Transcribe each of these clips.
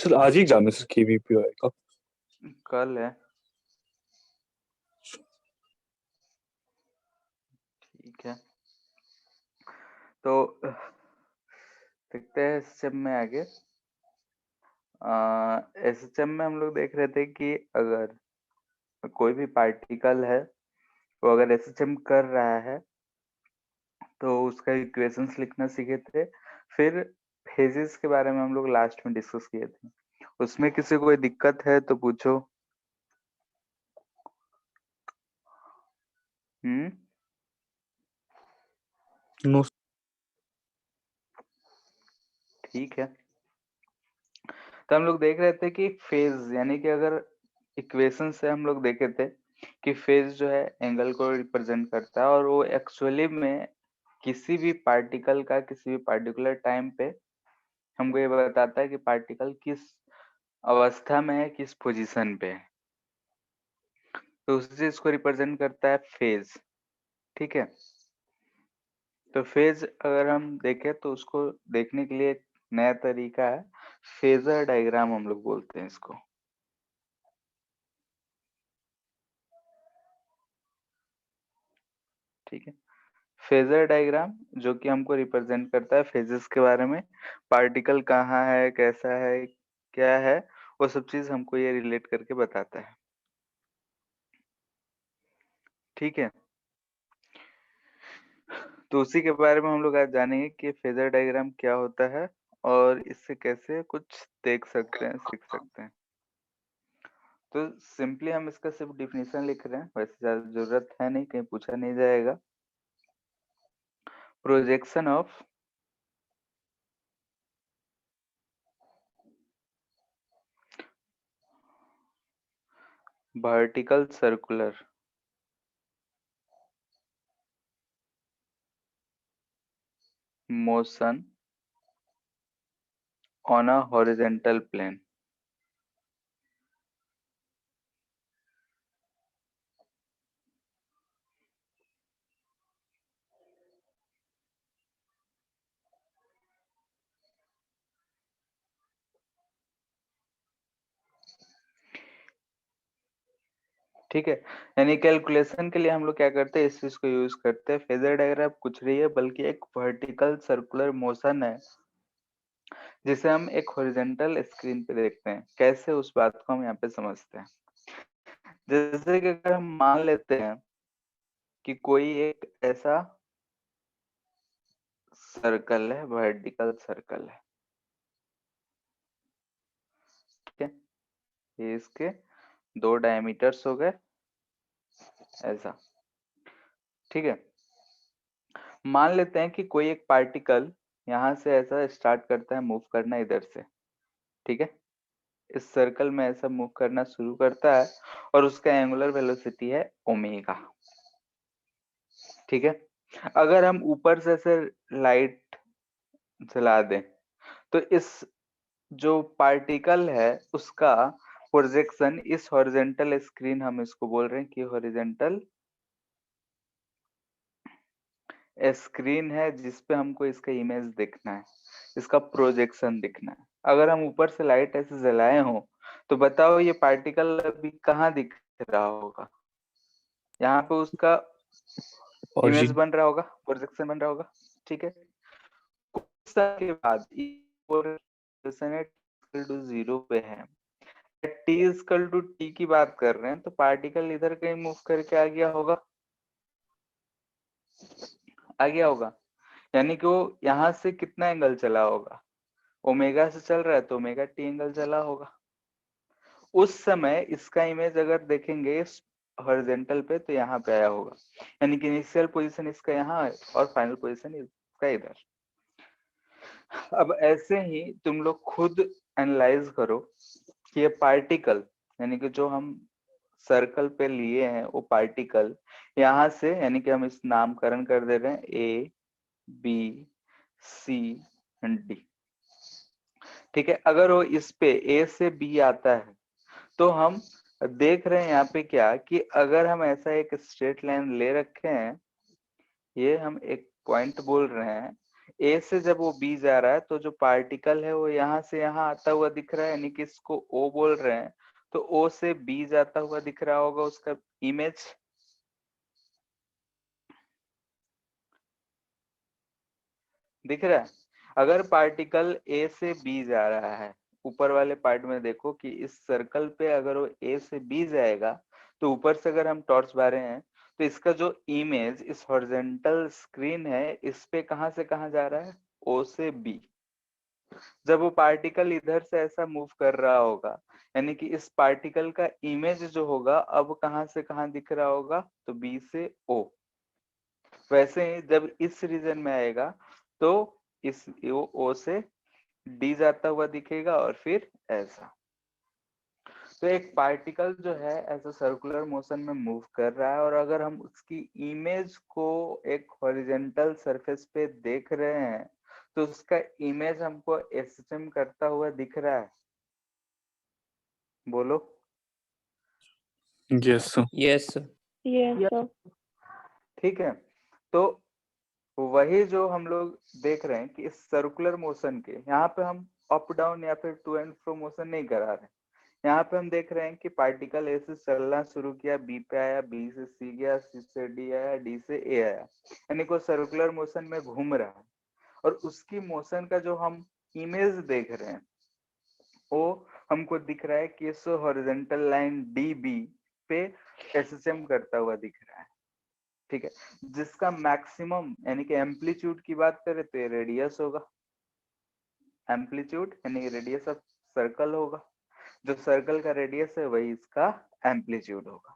Sir आज ही exam है sir KVPY का। कल है। ठीक है, तो देखते हैं SHM में आगे। SHM में हम लोग देख रहे थे कि अगर कोई भी पार्टिकल है वो अगर SHM कर रहा है तो उसका इक्वेशंस लिखना सीखे थे। फिर फेजेस के बारे में हम लोग लास्ट में डिस्कस किए थे। उसमें किसी को कोई दिक्कत है तो पूछो। नो। ठीक है, तो हम लोग देख रहे थे कि फेज यानी कि अगर इक्वेशन से हम लोग देखे थे कि फेज जो है एंगल को रिप्रेजेंट करता है और वो एक्चुअली में किसी भी पार्टिकल का किसी भी पार्टिकुलर टाइम पे हमको ये बताता है कि पार्टिकल किस अवस्था में है, किस पोजीशन पे है। तो उसी चीज को रिप्रेजेंट करता है फेज। ठीक है, तो फेज अगर हम देखें तो उसको देखने के लिए एक नया तरीका है, फेजर डायग्राम हम लोग बोलते हैं इसको। ठीक है, फेजर डायग्राम जो कि हमको रिप्रेजेंट करता है फेजेस के बारे में, पार्टिकल कहाँ है, कैसा है, क्या है, वो सब चीज हमको ये रिलेट करके बताता है। ठीक है, तो उसी के बारे में हम लोग आज जानेंगे कि फेजर डायग्राम क्या होता है और इससे कैसे कुछ देख सकते हैं, सीख सकते हैं। तो सिंपली हम इसका सिर्फ डिफिनेशन लिख रहे हैं, वैसे ज्यादा जरूरत है नहीं, कहीं पूछा नहीं जाएगा। Projection of vertical circular motion on a horizontal plane। ठीक है, यानी कैलकुलेशन के लिए हम लोग क्या करते हैं, इस चीज को यूज करते हैं। फेजर डायग्राम कुछ नहीं है बल्कि एक वर्टिकल सर्कुलर मोशन है जिसे हम एक हॉरिजॉन्टल स्क्रीन पे देखते हैं। कैसे, उस बात को हम यहाँ पे समझते हैं। जैसे कि अगर हम मान लेते हैं कि कोई एक ऐसा सर्कल है, वर्टिकल सर्कल है। ठीक है, ये इसके दो डायमीटर्स हो गए ऐसा। ठीक है, मान लेते हैं कि कोई एक पार्टिकल यहाँ से ऐसा स्टार्ट करता है मूव करना इधर से। ठीक है, इस सर्कल में ऐसा मूव करना शुरू करता है और उसका एंगुलर वेलोसिटी है ओमेगा। ठीक है, अगर हम ऊपर से ऐसे लाइट जला दें तो इस जो पार्टिकल है उसका प्रोजेक्शन इस हॉरिजॉन्टल स्क्रीन, हम इसको बोल रहे हैं कि हॉरिजॉन्टल स्क्रीन है जिसपे हमको इसका इमेज देखना है, इसका प्रोजेक्शन दिखना है। अगर हम ऊपर से लाइट ऐसे जलाए हो तो बताओ ये पार्टिकल अभी कहाँ दिख रहा होगा? यहाँ पे उसका इमेज ऑरिजिन। बन रहा होगा, प्रोजेक्शन बन रहा होगा। ठीक है, कुछ समय के बाद जीरो पे है, टी इक्वल टू टी की बात कर रहे हैं, तो पार्टिकल इधर कहीं मूव करके आ गया होगा, आ गया होगा। यानी कि वो यहाँ से कितना एंगल चला होगा, ओमेगा से चल रहा है तो ओमेगा टी एंगल चला होगा। उस समय इसका इमेज अगर देखेंगे इस हॉरिजॉन्टल पे तो यहाँ पे आया होगा, यानी कि इनिशियल पोजीशन इसका यहाँ है और फाइनल पोजीशन इसका इधर। अब ऐसे ही तुम लोग खुद एनालाइज करो कि ये पार्टिकल यानी कि जो हम सर्कल पे लिए हैं वो पार्टिकल यहाँ से, यानी कि हम इस नामकरण कर दे रहे हैं A B C and D. ठीक है, अगर वो इस पे ए से बी आता है तो हम देख रहे हैं यहाँ पे क्या कि अगर हम ऐसा एक स्ट्रेट लाइन ले रखे हैं, ये हम एक पॉइंट बोल रहे हैं, ए से जब वो बी जा रहा है तो जो पार्टिकल है वो यहाँ से यहाँ आता हुआ दिख रहा है, यानी कि इसको ओ बोल रहे हैं, तो ओ से बी जाता हुआ दिख रहा होगा उसका इमेज। दिख रहा है? अगर पार्टिकल ए से बी जा रहा है, ऊपर वाले पार्ट में देखो कि इस सर्कल पे अगर वो ए से बी जाएगा, तो ऊपर से अगर हम टॉर्च बारे हैं तो इसका जो इमेज इस हॉरिजॉन्टल स्क्रीन है, इस पे कहां से कहां जा रहा है? ओ से बी। जब वो पार्टिकल इधर से ऐसा मूव कर रहा होगा, यानी कि इस पार्टिकल का इमेज जो होगा अब कहां से कहां दिख रहा होगा? तो बी से ओ। वैसे ही जब इस रीजन में आएगा तो इस ओ से डी जाता हुआ दिखेगा और फिर ऐसा। तो एक पार्टिकल जो है ऐसा सर्कुलर मोशन में मूव कर रहा है, और अगर हम उसकी इमेज को एक हॉरिजॉन्टल सरफेस पे देख रहे हैं तो उसका इमेज हमको एसएचएम करता हुआ दिख रहा है। बोलो। Yes yes Yes, sir. ठीक है, तो वही जो हम लोग देख रहे हैं कि इस सर्कुलर मोशन के यहाँ पे हम अप डाउन या फिर टू एंड फ्रो मोशन नहीं करा रहे। यहाँ पे हम देख रहे हैं कि पार्टिकल ए से चलना शुरू किया, बी पे आया, बी से सी गया, सी से डी आया, डी से ए आया, यानी कोई सर्कुलर मोशन में घूम रहा है। और उसकी मोशन का जो हम इमेज देख रहे हैं वो हमको दिख रहा है कि इस हॉरिजॉन्टल लाइन डी बी पे एसएचएम करता हुआ दिख रहा है। ठीक है, जिसका मैक्सिमम यानी कि एम्पलीट्यूड की बात करें तो ये रेडियस होगा। एम्पलीट्यूड यानी रेडियस ऑफ सर्कल होगा, जो सर्कल का रेडियस है वही इसका एम्पलीट्यूड होगा।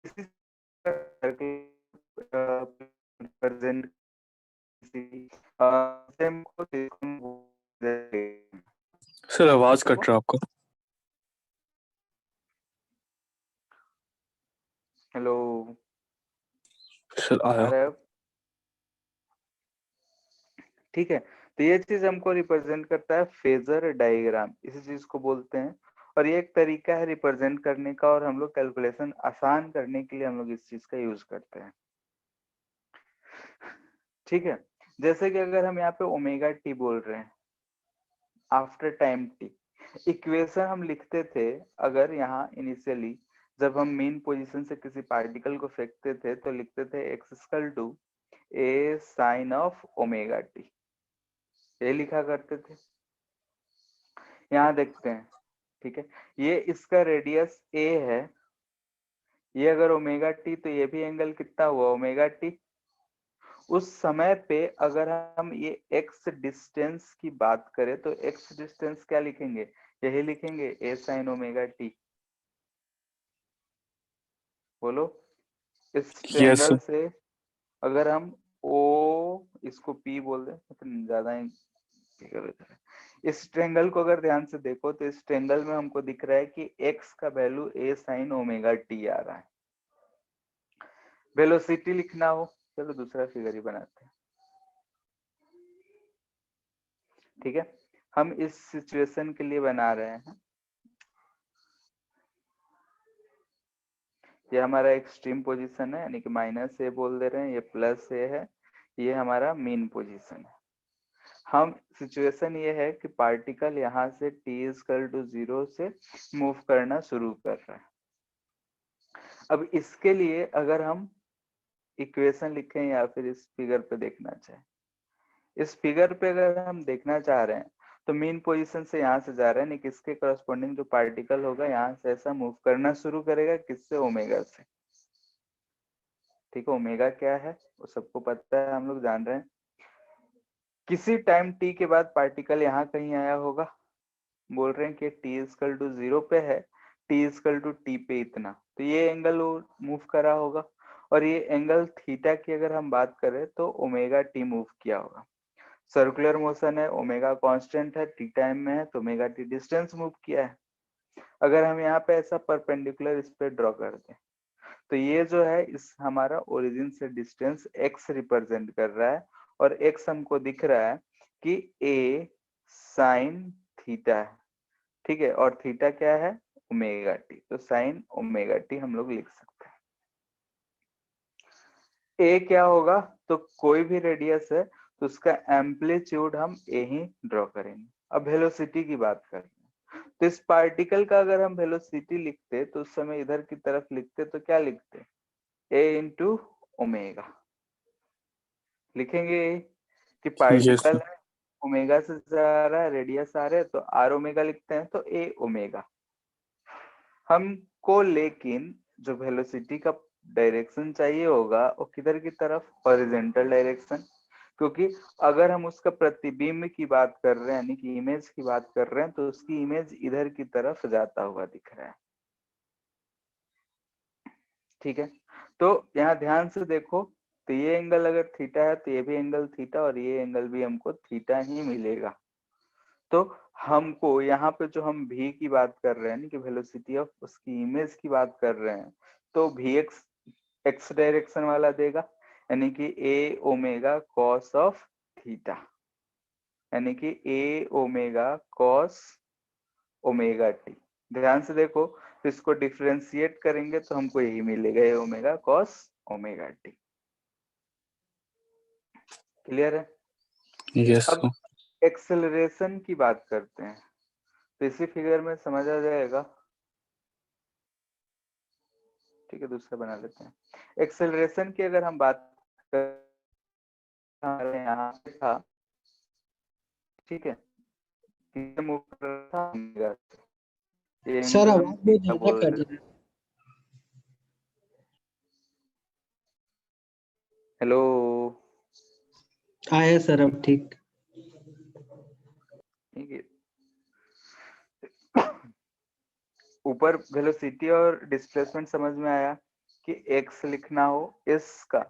इसी सर्कल प्रेजेंट सर, आवाज कट रहा है आपका। हेलो सर आ आया। रहा है? ठीक है, तो ये चीज हमको रिप्रेजेंट करता है फेजर डायग्राम, इसी चीज को बोलते हैं। और ये एक तरीका है रिप्रेजेंट करने का, और हम लोग कैलकुलेशन आसान करने के लिए हम लोग इस चीज का यूज करते हैं। ठीक है, जैसे कि अगर हम यहाँ पे ओमेगा टी बोल रहे हैं आफ्टर टाइम टी, इक्वेशन हम लिखते थे अगर यहाँ इनिशियली जब हम मेन पोजीशन से किसी पार्टिकल को फेंकते थे तो लिखते थे X equal to A sine of omega T, ये लिखा करते थे। यहाँ देखते हैं, ठीक है, ये इसका रेडियस ए है, ये अगर ओमेगा टी तो ये भी एंगल कितना हुआ? Omega T. उस समय पे अगर हम ये एक्स डिस्टेंस की बात करें तो एक्स डिस्टेंस क्या लिखेंगे? यही लिखेंगे ए साइन ओमेगा टी। बोलो। इस यस ट्रायंगल से अगर हम ओ इसको पी बोल दें तो ज्यादा ही इस ट्रायंगल को अगर ध्यान से देखो तो इस ट्रायंगल में हमको दिख रहा है कि एक्स का वैल्यू ए साइन ओमेगा टी आ रहा है। वेलोसिटी लिखना हो, चलो दूसरा फिगर ही बनाते हैं। ठीक है, हम इस सिचुएशन के लिए बना रहे हैं, ये हमारा एक्सट्रीम पोजीशन है, यानी कि माइनस ए बोल दे रहे हैं, ये प्लस ए है, ये हमारा मीन पोजीशन है। हम सिचुएशन ये है कि पार्टिकल यहाँ से t इक्वल टू 0 से मूव करना शुरू कर रहा है। अब इसके लिए अगर हम इक्वेशन लिखें या फिर इस फिगर पे देखना चाहें, इस फिगर पे अगर हम देखना चाह रहे हैं तो मेन पोजीशन से यहाँ से जा रहा है, नहीं किसके करस्पॉन्डिंग जो पार्टिकल होगा यहाँ से ऐसा मूव करना शुरू करेगा, किससे? ओमेगा से। ठीक है, ओमेगा क्या है वो सबको पता है, हम लोग जान रहे हैं। किसी टाइम t के बाद पार्टिकल यहाँ कहीं आया होगा, बोल रहे हैं कि t इक्वल टू 0 पे है, t इक्वल टू t पे इतना, तो ये एंगल मूव करा होगा। और ये एंगल थीटा की अगर हम बात करें तो ओमेगा t मूव किया होगा। सर्कुलर मोशन है, ओमेगा कांस्टेंट है, टी टाइम में है तो ओमेगा टी डिस्टेंस मूव किया है। अगर हम यहाँ पे ऐसा परपेंडिकुलर इस पे ड्रॉ कर दें तो ये जो है इस हमारा ओरिजिन से डिस्टेंस x रिप्रेजेंट कर रहा है, और x हमको दिख रहा है कि a साइन थीटा है। ठीक है, और थीटा क्या है? ओमेगा टी, तो साइन ओमेगा टी हम लोग लिख सकते हैं। ए क्या होगा, तो कोई भी रेडियस है तो उसका एम्पलीट्यूड हम ए ही ड्रॉ करेंगे। अब वेलोसिटी की बात करते हैं, तो इस पार्टिकल का अगर हम वेलोसिटी लिखते तो उस समय इधर की तरफ लिखते तो क्या लिखते, ए इंटू ओमेगा लिखेंगे कि यस पार्टिकल है, ओमेगा से जा रहा है, रेडियस आ रहे हैं तो आर ओमेगा लिखते हैं, तो ए ओमेगा। हमको लेकिन जो वेलोसिटी का डायरेक्शन चाहिए होगा वो किधर की तरफ, हॉरिजॉन्टल डायरेक्शन, क्योंकि अगर हम उसका प्रतिबिंब की बात कर रहे हैं यानी कि इमेज की बात कर रहे हैं तो उसकी इमेज इधर की तरफ जाता हुआ दिख रहा है। ठीक है, तो यहाँ ध्यान से देखो, तो ये एंगल अगर थीटा है तो ये भी एंगल थीटा और ये एंगल भी हमको थीटा ही मिलेगा। तो हमको यहाँ पे जो हम v की बात कर रहे हैं कि वेलोसिटी ऑफ उसकी इमेज की बात कर रहे हैं, तो vx x डायरेक्शन वाला देगा, यानी कि a omega cos of theta, यानी कि a omega cos omega T. ध्यान से देखो, तो इसको डिफरेंशिएट करेंगे तो हमको यही मिलेगा, a omega cos omega T. Clear है? यस अब एक्सेलरेशन की बात करते हैं, तो इसी फिगर में समझ आ जाएगा। ठीक है, दूसरा बना लेते हैं। एक्सेलरेशन की अगर हम बात करें, हमारे यहाँ पे था, ठीक है, ये मूव कर रहा था ओमेगा से, ये सर एंगल हम आवाज बहुत थीटा ज्यादा बोल कट रहे रही थे। हेलो, है। आया सर अब ठीक। ठीक है, ऊपर वेलोसिटी और डिस्प्लेसमेंट समझ में आया कि x लिखना हो, इसका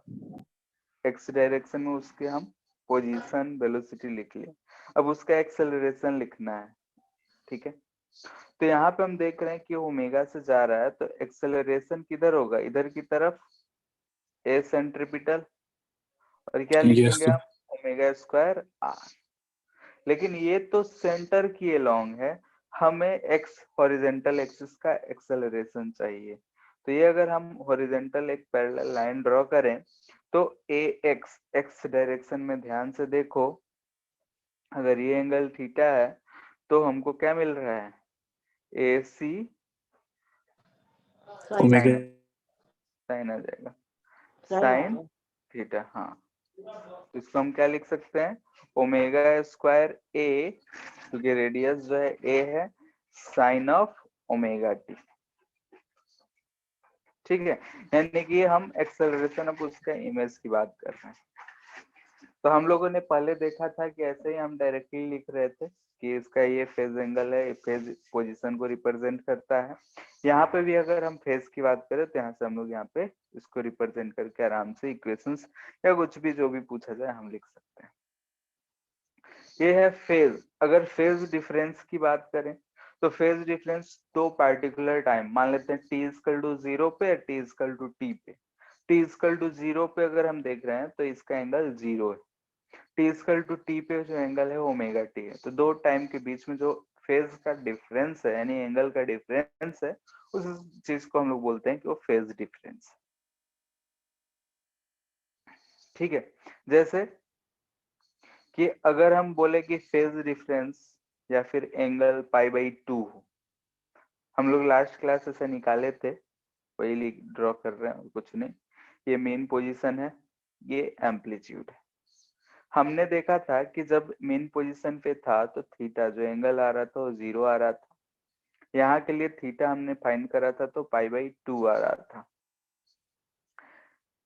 x डायरेक्शन में उसके हम पोजीशन वेलोसिटी लिख लें, अब उसका एक्सेलरेशन लिखना है। ठीक है, तो यहाँ पे हम देख रहे हैं कि ओमेगा से जा रहा है तो एक्सेलरेशन किधर होगा, इधर की तरफ, ए सेंट्रिपिटल, और क्या यस लिखेंगे हम, ओमेगा स्क्वायर आर। लेकिन ये तो सेंटर की अलोंग है, हमें एक्स हॉरिजेंटल एक्सिस का एक्सेलरेशन चाहिए। तो ये अगर हम हॉरिजेंटल एक पैरेलल लाइन ड्रॉ करें तो ए एक्स एक्स डायरेक्शन में ध्यान से देखो, अगर ये एंगल थीटा है तो हमको क्या मिल रहा है, ए सी ओमेगा साइन आ जाएगा, साइन थीटा। हाँ, तो इसको हम क्या लिख सकते हैं, ओमेगा स्क्वायर ए, क्योंकि रेडियस जो है ए है, साइन ऑफ ओमेगा टी। ठीक है, यानी कि हम एक्सेलरेशन ऑफ उसका इमेज की बात कर रहे हैं। तो हम लोगों ने पहले देखा था कि ऐसे ही हम डायरेक्टली लिख रहे थे कि इसका ये फेज एंगल है, फेज पोजीशन को रिप्रेजेंट करता है। यहाँ पे भी अगर हम फेज की बात करें तो यहाँ से हम लोग यहाँ पे इसको रिप्रेजेंट करके आराम से इक्वेशंस या कुछ भी जो भी पूछा जाए हम लिख सकते हैं। ये है फेज। अगर फेज डिफरेंस की बात करें तो फेज डिफरेंस दो पार्टिकुलर टाइम मान लेते हैं, टी इक्वल टू 0 पे, टी इक्वल टू टी पे। टी इक्वल टू 0 पे अगर हम देख रहे हैं तो इसका एंगल 0 है, टी इक्वल टू टी पे जो एंगल है ओमेगा टी है। तो दो टाइम के बीच में जो फेज का डिफरेंस है यानी एंगल का डिफरेंस है, उस चीज को हम लोग बोलते हैं कि वो फेज डिफरेंस। ठीक है, जैसे कि अगर हम बोले कि फेज डिफरेंस या फिर एंगल पाई बाई 2 हो, हम लोग लास्ट क्लास ऐसे निकाले थे, वही ड्रॉ कर रहे हैं, कुछ नहीं। ये मेन पोजीशन है, ये एम्पलीट्यूड है। हमने देखा था कि जब मेन पोजीशन पे था तो थीटा जो एंगल आ रहा था वो 0 आ रहा था। यहाँ के लिए थीटा हमने फाइंड करा था तो पाई बाई 2 आ रहा था।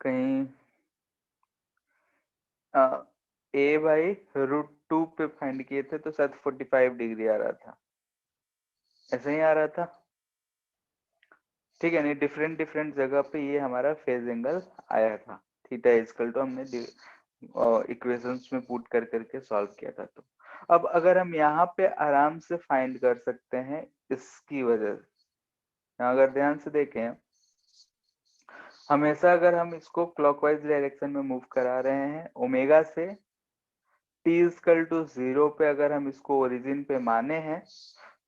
कहीं ए बाई √2 पे फाइंड किए थे तो शायद 45 डिग्री आ रहा था, ऐसे ही आ रहा था। ठीक है, नहीं डिफरेंट डिफरेंट जगह पे ये हमारा फेज एंगल आया था। थीटा इक्वल टू हमने इक्वेशंस में पुट कर करके सॉल्व किया था। तो अब अगर हम यहाँ पे आराम से फाइंड कर सकते हैं इसकी वजह से, अगर ध्यान से देखें, हमेशा अगर हम इसको क्लॉकवाइज डायरेक्शन में मूव करा रहे हैं, ओमेगा से टी इक्वल टू 0 पे अगर हम इसको ओरिजिन पे माने हैं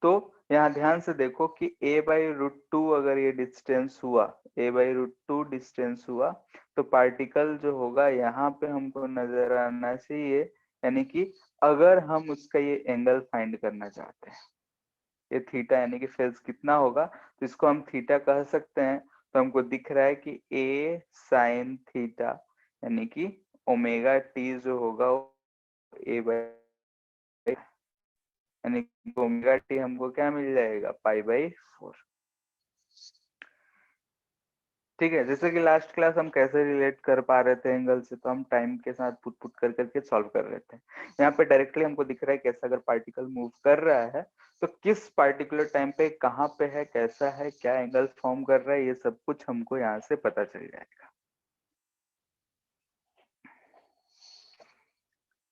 तो यहाँ ध्यान से देखो कि a/√2 अगर ये डिस्टेंस हुआ, a/√2 डिस्टेंस हुआ, तो पार्टिकल जो होगा यहाँ पे हमको नजर आना चाहिए, यानी कि अगर हम उसका ये एंगल फाइंड करना चाहते हैं, ये थीटा यानी कि फेज कितना होगा, तो इसको हम थीटा कह सकते हैं। तो हमको दिख रहा है कि a sin थीटा यानी कि ओमेगा टी जो होगा वो a/, यानी कि ओमेगा टी हमको क्या मिल जाएगा, π/4। ठीक है, जैसे कि लास्ट क्लास हम कैसे रिलेट कर पा रहे थे एंगल से, तो हम टाइम के साथ पुट पुट कर करके सॉल्व कर रहे थे। यहाँ पे डायरेक्टली हमको दिख रहा है कैसा अगर पार्टिकल मूव कर रहा है तो किस पार्टिकुलर टाइम पे कहाँ पे है, कैसा है, क्या एंगल फॉर्म कर रहा है, ये सब कुछ हमको यहाँ से पता चल जाएगा।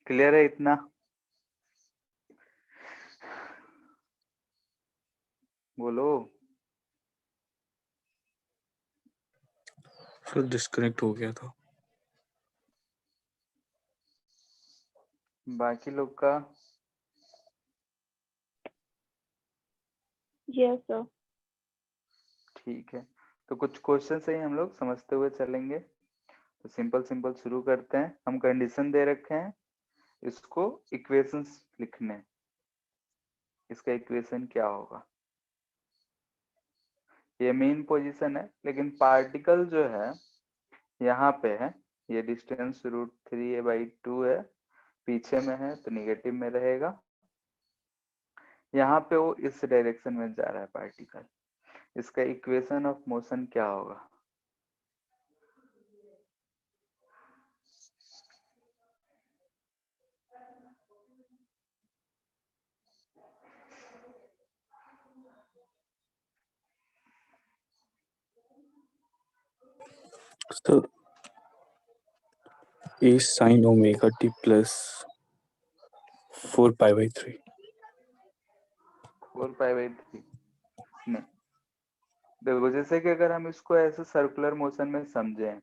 क्लियर है इतना? बोलो। सर डिस्कनेक्ट हो गया था। बाकी लोग का? Yes sir. ठीक है, तो कुछ क्वेश्चन से ही हम लोग समझते हुए चलेंगे। तो सिंपल सिंपल शुरू करते हैं। हम कंडीशन दे रखे हैं, इसको इक्वेशंस लिखने, इसका इक्वेशन क्या होगा। ये मेन पोजीशन है, लेकिन पार्टिकल जो है यहाँ पे है, ये डिस्टेंस √3a/2 है, पीछे में है तो निगेटिव में रहेगा। यहाँ पे वो इस डायरेक्शन में जा रहा है पार्टिकल, इसका इक्वेशन ऑफ मोशन क्या होगा। Sir a sin omega t plus 4π/3। 4π/3 नहीं, देखो जैसे कि अगर हम इसको ऐसे सर्कुलर मोशन में समझें,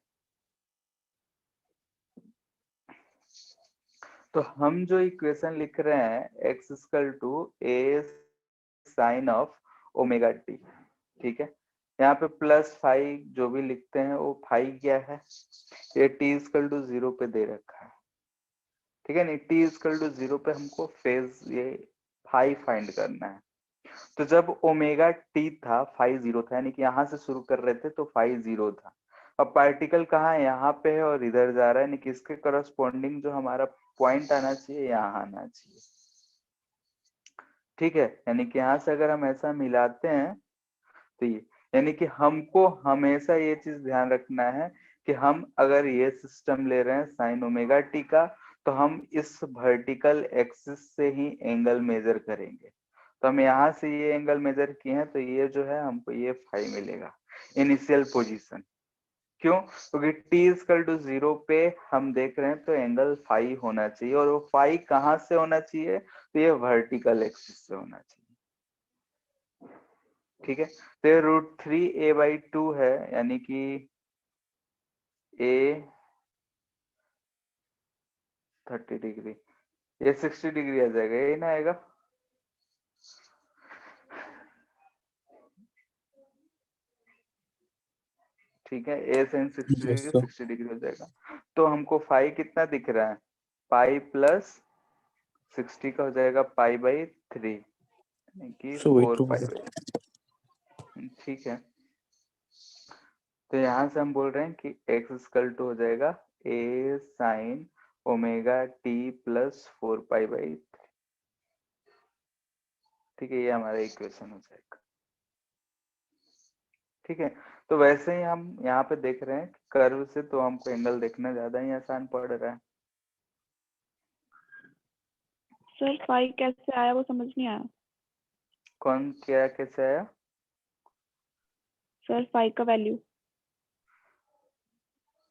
तो हम जो इक्वेशन लिख रहे हैं x = a sin of omega T, ठीक है। यहाँ पे प्लस फाइव जो भी लिखते हैं वो फाइव क्या है, ये t = 0 पे दे रखा है, ठीक है। नहीं, t = 0 पे हमको फेज ये फाइव फाइंड करना है। तो जब ओमेगा टी था, फाइव 0 था, यानी कि यहाँ से शुरू कर रहे थे तो फाइव 0 था। अब पार्टिकल कहाँ है, यहाँ पे है और इधर जा रहा है, यानी कि इसके करस्पॉन्डिंग जो हमारा पॉइंट आना चाहिए यहाँ आना चाहिए, ठीक है। यानी कि यहाँ से अगर हम ऐसा मिलाते हैं तो ये, यानी कि हमको हमेशा ये चीज ध्यान रखना है कि हम अगर ये सिस्टम ले रहे हैं साइन ओमेगा टी का, तो हम इस वर्टिकल एक्सिस से ही एंगल मेजर करेंगे। तो हम यहाँ से ये एंगल मेजर किए हैं, तो ये जो है हमको ये फाइव मिलेगा इनिशियल पोजीशन। क्यों? क्योंकि t = 0 पे हम देख रहे हैं तो एंगल फाइव होना चाहिए, और वो फाइव कहाँ से होना चाहिए, तो ये वर्टिकल एक्सिस से होना चाहिए, ठीक है। तो ये √3a/2 है, यानी कि a 30 डिग्री, ये 60 डिग्री आ जाएगा, ये ना आएगा। ठीक है, a sin 60 yes degree sir. 60 degree हो जाएगा। तो हमको फाइव कितना दिख रहा है, पाई प्लस 60 का हो जाएगा π/3, यानी कि सो वही तो 4π/3, ठीक है। तो यहाँ से हम बोल रहे हैं कि x = हो जाएगा a sin omega t plus 4π/3, ठीक है। ये हमारा इक्वेशन हो जाएगा, ठीक है। तो वैसे ही हम यहाँ पे देख रहे हैं कर्व से, तो हमको एंगल देखना ज्यादा ही आसान पड़ रहा है। सर फाइव कैसे आया वो समझ नहीं आया। कौन क्या कैसे आया? सर फाइव का वैल्यू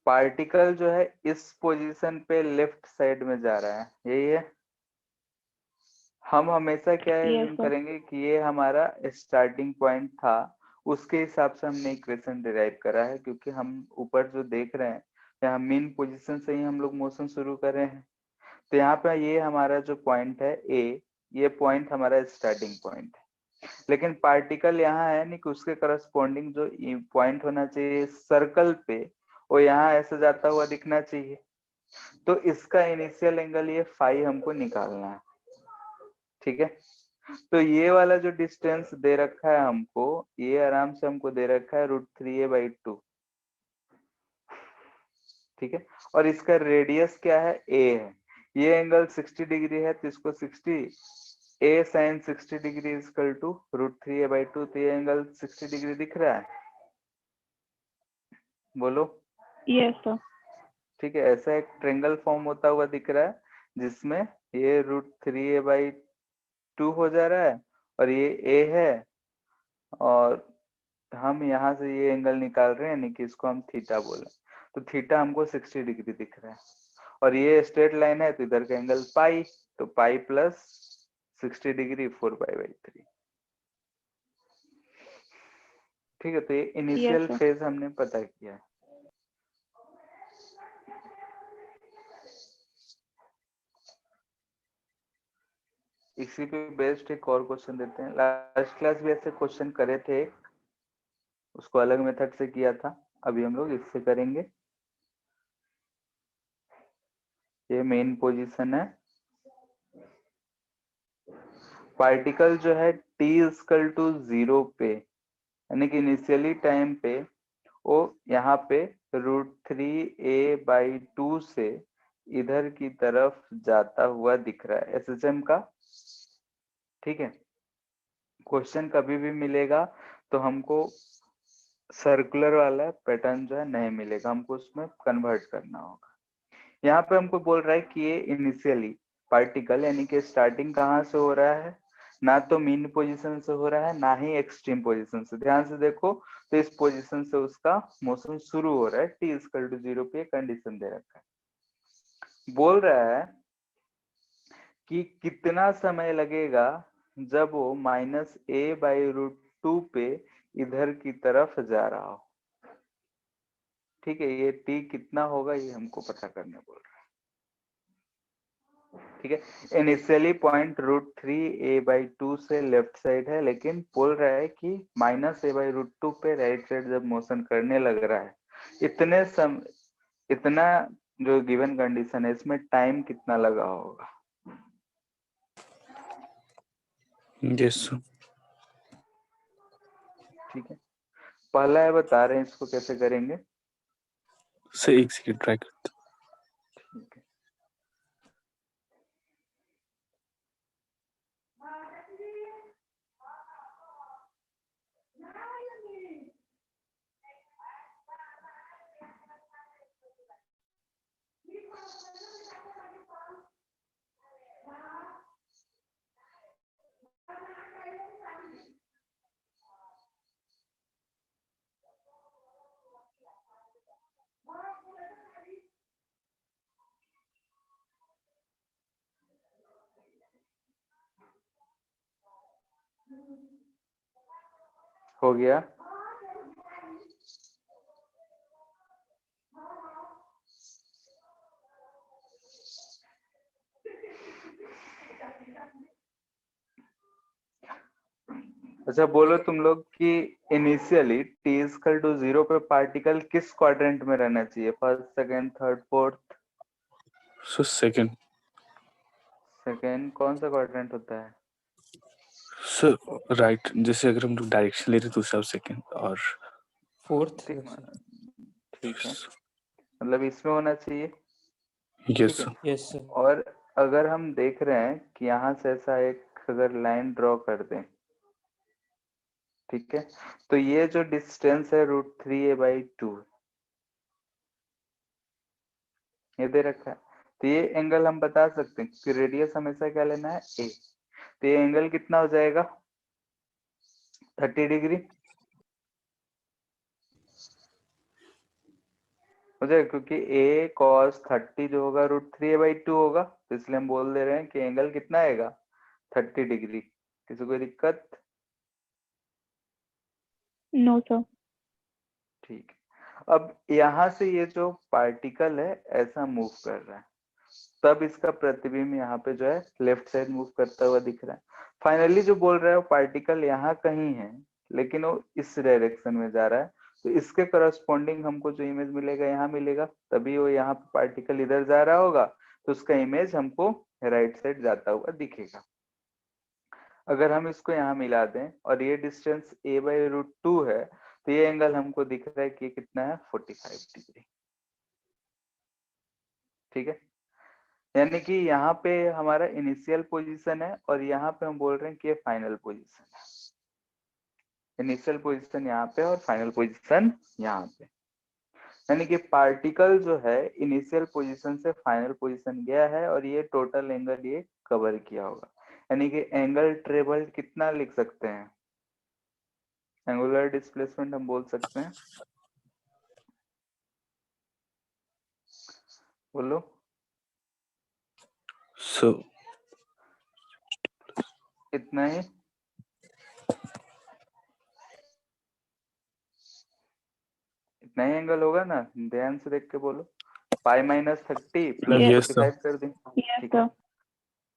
पार्टिकल जो है इस पोजीशन पे लेफ्ट साइड में जा रहा है, यही है। हम हमेशा क्या यस एज्यूम सर। करेंगे कि ये हमारा स्टार्टिंग पॉइंट था, उसके हिसाब से हमने इक्वेशन डिराइव करा है, क्योंकि हम ऊपर जो देख रहे हैं यहाँ मेन पोजीशन से ही हम लोग मोशन शुरू कर रहे हैं। तो यहाँ पे ये हमारा जो पॉइंट है ए, ये पॉइंट हमारा स्टार्टिंग पॉइंट है, लेकिन पार्टिकल यहाँ है नहीं कि उसके करस्पॉन्डिंग जो पॉइंट होना चाहिए सर्कल पे वो यहाँ ऐसे जाता हुआ दिखना चाहिए। तो इसका इनिशियल एंगल ये फाई हमको निकालना है। ठीक है, तो ये वाला जो डिस्टेंस दे रखा है हमको, ये आराम से हमको दे रखा है √3a/2। ठीक है, और इसका रेडियस क्या है, a है। ये एंगल 60 डिग्री है तो इसको 60 a sin 60 degree equal to √3a/2। तो ये एंगल 60 डिग्री दिख रहा है, बोलो। Yes sir. ठीक है, ऐसा एक ट्रेंगल फॉर्म होता हुआ दिख रहा है जिसमें ये √3a/2 हो जा रहा है और ये a है, और हम यहाँ से ये एंगल निकाल रहे हैं, यानी कि इसको हम थीटा बोले। तो थीटा हमको 60 डिग्री दिख रहा है और ये स्ट्रेट लाइन है तो इधर का एंगल पाई, तो पाई प्लस 60 डिग्री 4π/3। ठीक है, तो ये इनिशियल sir. फेज हमने पता किया है। इसी पे बेस्ड एक और क्वेश्चन देते हैं। लास्ट क्लास भी ऐसे क्वेश्चन करे थे, उसको अलग मेथड से किया था, अभी हम लोग इससे करेंगे। ये मेन पोजीशन है। पार्टिकल जो है t इक्वल टू 0 पे, यानी कि इनिशियली टाइम पे वो यहाँ पे √3a/2 से इधर की तरफ जाता हुआ दिख रहा है SHM का। ठीक है, क्वेश्चन कभी भी मिलेगा तो हमको सर्कुलर वाला पैटर्न जो है नहीं मिलेगा, हमको उसमें कन्वर्ट करना होगा। यहाँ पे हमको बोल रहा है कि ये इनिशियली पार्टिकल यानी कि स्टार्टिंग कहाँ से हो रहा है, ना तो मीन पोजीशन से हो रहा है ना ही एक्सट्रीम पोजीशन से। ध्यान से देखो तो इस पोजीशन से उसका मोशन शुरू हो रहा है, t इक्वल टू 0 पे कंडीशन दे रखा है। बोल रहा है कि कितना समय लगेगा जब वो -a/√2 पे इधर की तरफ जा रहा हो। ठीक है, ये t कितना होगा ये हमको पता करने बोल रहा है। ठीक है, इनिशियली पॉइंट √3a/2 से लेफ्ट साइड है, लेकिन बोल रहा है कि -a/√2 पे राइट साइड जब मोशन करने लग रहा है, इतना जो गिवन कंडीशन है इसमें टाइम कितना लगा होगा। Yes sir. ठीक है, पहला है बता रहे हैं इसको कैसे करेंगे। सर एक सेकंड ट्राई करते ठीक है, हो गया। अच्छा बोलो तुम लोग कि इनिशियली t इक्वल टू 0 पे पार्टिकल किस क्वाड्रेंट में रहना चाहिए, first, second, third, fourth? Sir second. Second कौन सा क्वाड्रेंट होता है? सर राइट, जैसे अगर हम लोग डायरेक्शन ले रहे तो उसका सेकंड और फोर्थ। ठीक है, मतलब इसमें होना चाहिए। Yes sir. Yes sir. और अगर हम देख रहे हैं कि यहाँ से ऐसा एक अगर लाइन ड्रॉ कर दें, ठीक है, तो ये जो डिस्टेंस है √3a/2 ये दे रखा है, तो ये एंगल हम बता सकते हैं कि रेडियस हमेशा क्या लेना है, a। तो ये एंगल कितना हो जाएगा, 30 डिग्री हो जाएगा, क्योंकि a cos 30 जो होगा √3a/2 होगा, तो इसलिए हम बोल दे रहे हैं कि एंगल कितना आएगा, 30 डिग्री। किसी कोई दिक्कत? No sir. ठीक है, अब यहाँ से ये जो पार्टिकल है ऐसा मूव कर रहा है, तब इसका प्रतिबिंब यहाँ पे जो है लेफ्ट साइड मूव करता हुआ दिख रहा है। फाइनली जो बोल रहा है वो पार्टिकल यहाँ कहीं है, लेकिन वो इस डायरेक्शन में जा रहा है, तो इसके करस्पॉन्डिंग हमको जो इमेज मिलेगा यहाँ मिलेगा, तभी वो यहाँ पे पार्टिकल इधर जा रहा होगा, तो उसका इमेज हमको राइट साइड जाता हुआ दिखेगा। अगर हम इसको यहाँ मिला दें और ये डिस्टेंस a/√2 है, तो ये एंगल हमको दिख रहा है कि ये कितना है, 45 डिग्री। ठीक है, यानी कि यहाँ पे हमारा इनिशियल पोजीशन है और यहाँ पे हम बोल रहे हैं कि ये फाइनल पोजीशन है। इनिशियल पोजीशन यहाँ पे और फाइनल पोजीशन यहाँ पे, यानी कि पार्टिकल जो है इनिशियल पोजीशन से फाइनल पोजीशन गया है और ये टोटल एंगल ये कवर किया होगा। यानी कि एंगल ट्रेवल्ड कितना लिख सकते हैं, एंगुलर डिस्प्लेसमेंट हम बोल सकते हैं, बोलो। सो इतना ही, इतना ही एंगल होगा ना, ध्यान से देख के बोलो। π-30 प्लस Yes. 45 कर दें। Yes, ठीक है, sir.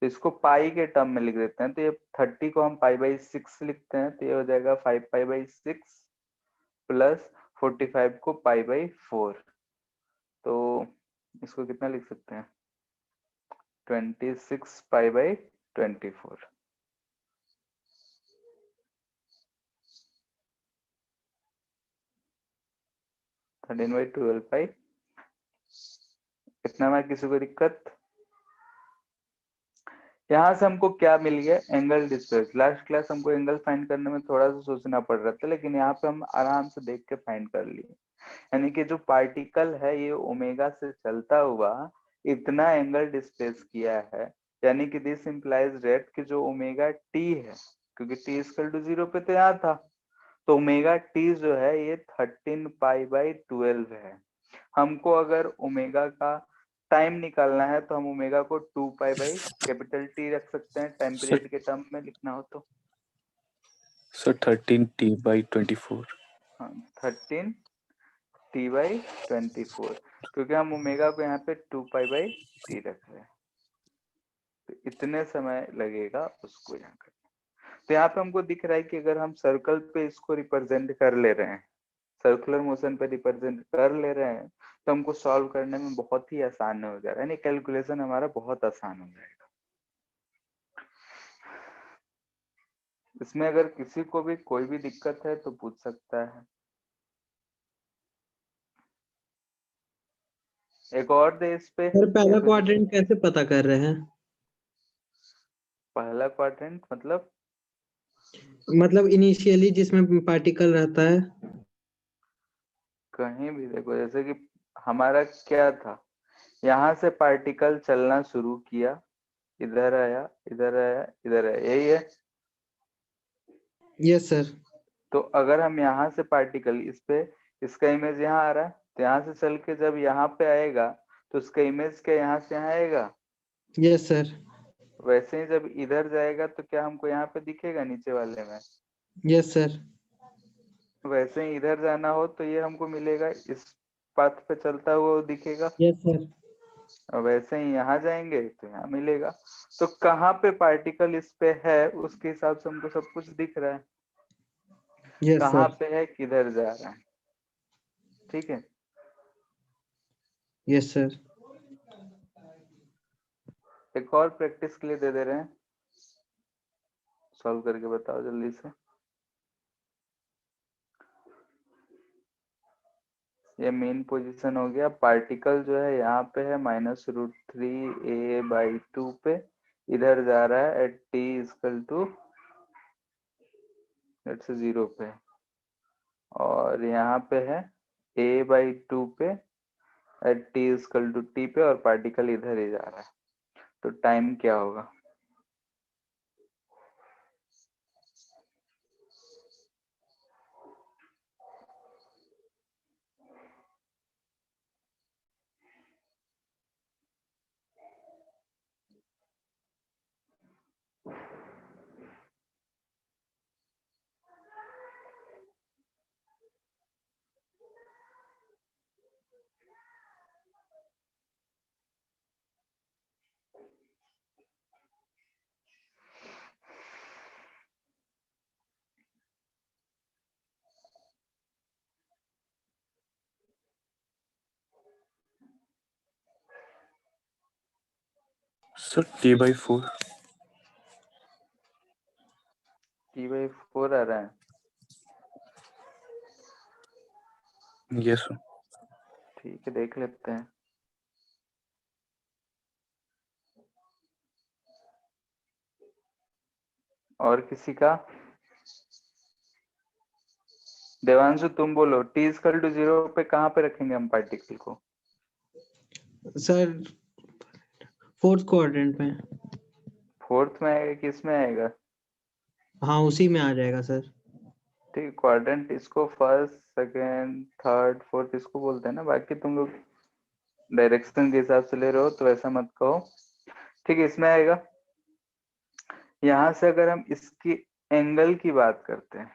तो इसको पाई के टर्म में लिख देते हैं, तो ये 30 को हम π/6 लिखते हैं, तो ये हो जाएगा 5π/6 प्लस 45 को π/4, तो इसको कितना लिख सकते हैं, 26π/24। थर्टीन बाई 12 पाई। इतना में किसी को दिक्कत? यहाँ से हमको क्या मिल गया, एंगल डिस्प्लेस। लास्ट क्लास हमको एंगल फाइंड करने में थोड़ा सा सोचना पड़ रहा था, लेकिन यहाँ पे हम आराम से देख के फाइंड कर लिए। यानी कि जो पार्टिकल है ये ओमेगा से चलता हुआ इतना एंगल डिस्प्लेस किया है, यानी कि दिस इंप्लाइज दैट कि जो ओमेगा टी है, क्योंकि टी इक्वल टू 0 पे तो यहाँ था, तो ओमेगा टी जो है ये 13π/12 है। हमको अगर ओमेगा का टाइम निकालना है तो हम ओमेगा को 2π/T रख सकते हैं, टाइम पीरियड के टर्म में लिखना हो तो। सो 13T/24। हाँ, 13T/24, क्योंकि हम ओमेगा को यहाँ पे 2π/T रख रहे हैं, तो इतने समय लगेगा उसको यहाँ करने। तो यहाँ पे हमको दिख रहा है कि अगर हम सर्कल पे इसको रिप्रेजेंट कर ले रहे हैं, सर्कुलर मोशन पे रिप्रेजेंट कर ले रहे हैं, तो हमको सॉल्व करने में बहुत ही आसान हो जा रहा है, यानी कैलकुलेशन हमारा बहुत आसान हो जाएगा। इसमें अगर किसी को भी कोई भी दिक्कत है तो पूछ सकता है। एक और दे इस पे, सर पहला क्वाड्रेंट कैसे पता कर रहे हैं? पहला क्वाड्रेंट मतलब इनिशियली जिसमें पार्टिकल रहता है। कहीं भी देखो, जैसे कि हमारा क्या था, यहाँ से पार्टिकल चलना शुरू किया, इधर आया, इधर आया, इधर आया, यही है। Yes sir. तो अगर हम यहाँ से पार्टिकल इस पे, इसका इमेज यहाँ आ रहा है, तो यहाँ से चल के जब यहाँ पे आएगा तो उसका इमेज क्या यहाँ से यहाँ आएगा? Yes sir. वैसे ही जब इधर जाएगा तो क्या हमको यहाँ पे दिखेगा नीचे वाले में? Yes sir. वैसे ही इधर जाना हो तो ये हमको मिलेगा, इस पाथ पे चलता हुआ वो दिखेगा, यस सर। और वैसे ही यहाँ जाएंगे तो यहाँ मिलेगा। तो कहाँ पे पार्टिकल इस पे है उसके हिसाब से हमको सब कुछ दिख रहा है, यस कहाँ सर। पे है, किधर जा रहा है। ठीक है, यस सर। एक और प्रैक्टिस के लिए दे दे रहे हैं, सॉल्व करके बताओ जल्दी से। ये मेन पोजीशन हो गया, पार्टिकल जो है यहाँ पे है -√3a/2 पे, इधर जा रहा है एट t इक्वल टू 0 पे, और यहाँ पे है a/2 पे at t equal to t पे, और पार्टिकल इधर ही जा रहा है, तो टाइम क्या होगा? सर T/4 T/4 आ रहा है। Yes sir. ठीक है, देख लेते हैं। और किसी का? देवांशु तुम बोलो, T=0 पे कहाँ पे रखेंगे हम पार्टिकल को? सर 4th क्वाड्रेंट में। 4th में आएगा, किस में आएगा? हाँ उसी में आ जाएगा सर। ठीक, क्वाड्रेंट इसको 1st, 2nd, 3rd, 4th इसको बोलते हैं ना, बाकी तुम लोग डायरेक्शन के हिसाब से ले रहे हो तो ऐसा मत कहो। ठीक है, इसमें आएगा। यहाँ से अगर हम इसकी एंगल की बात करते हैं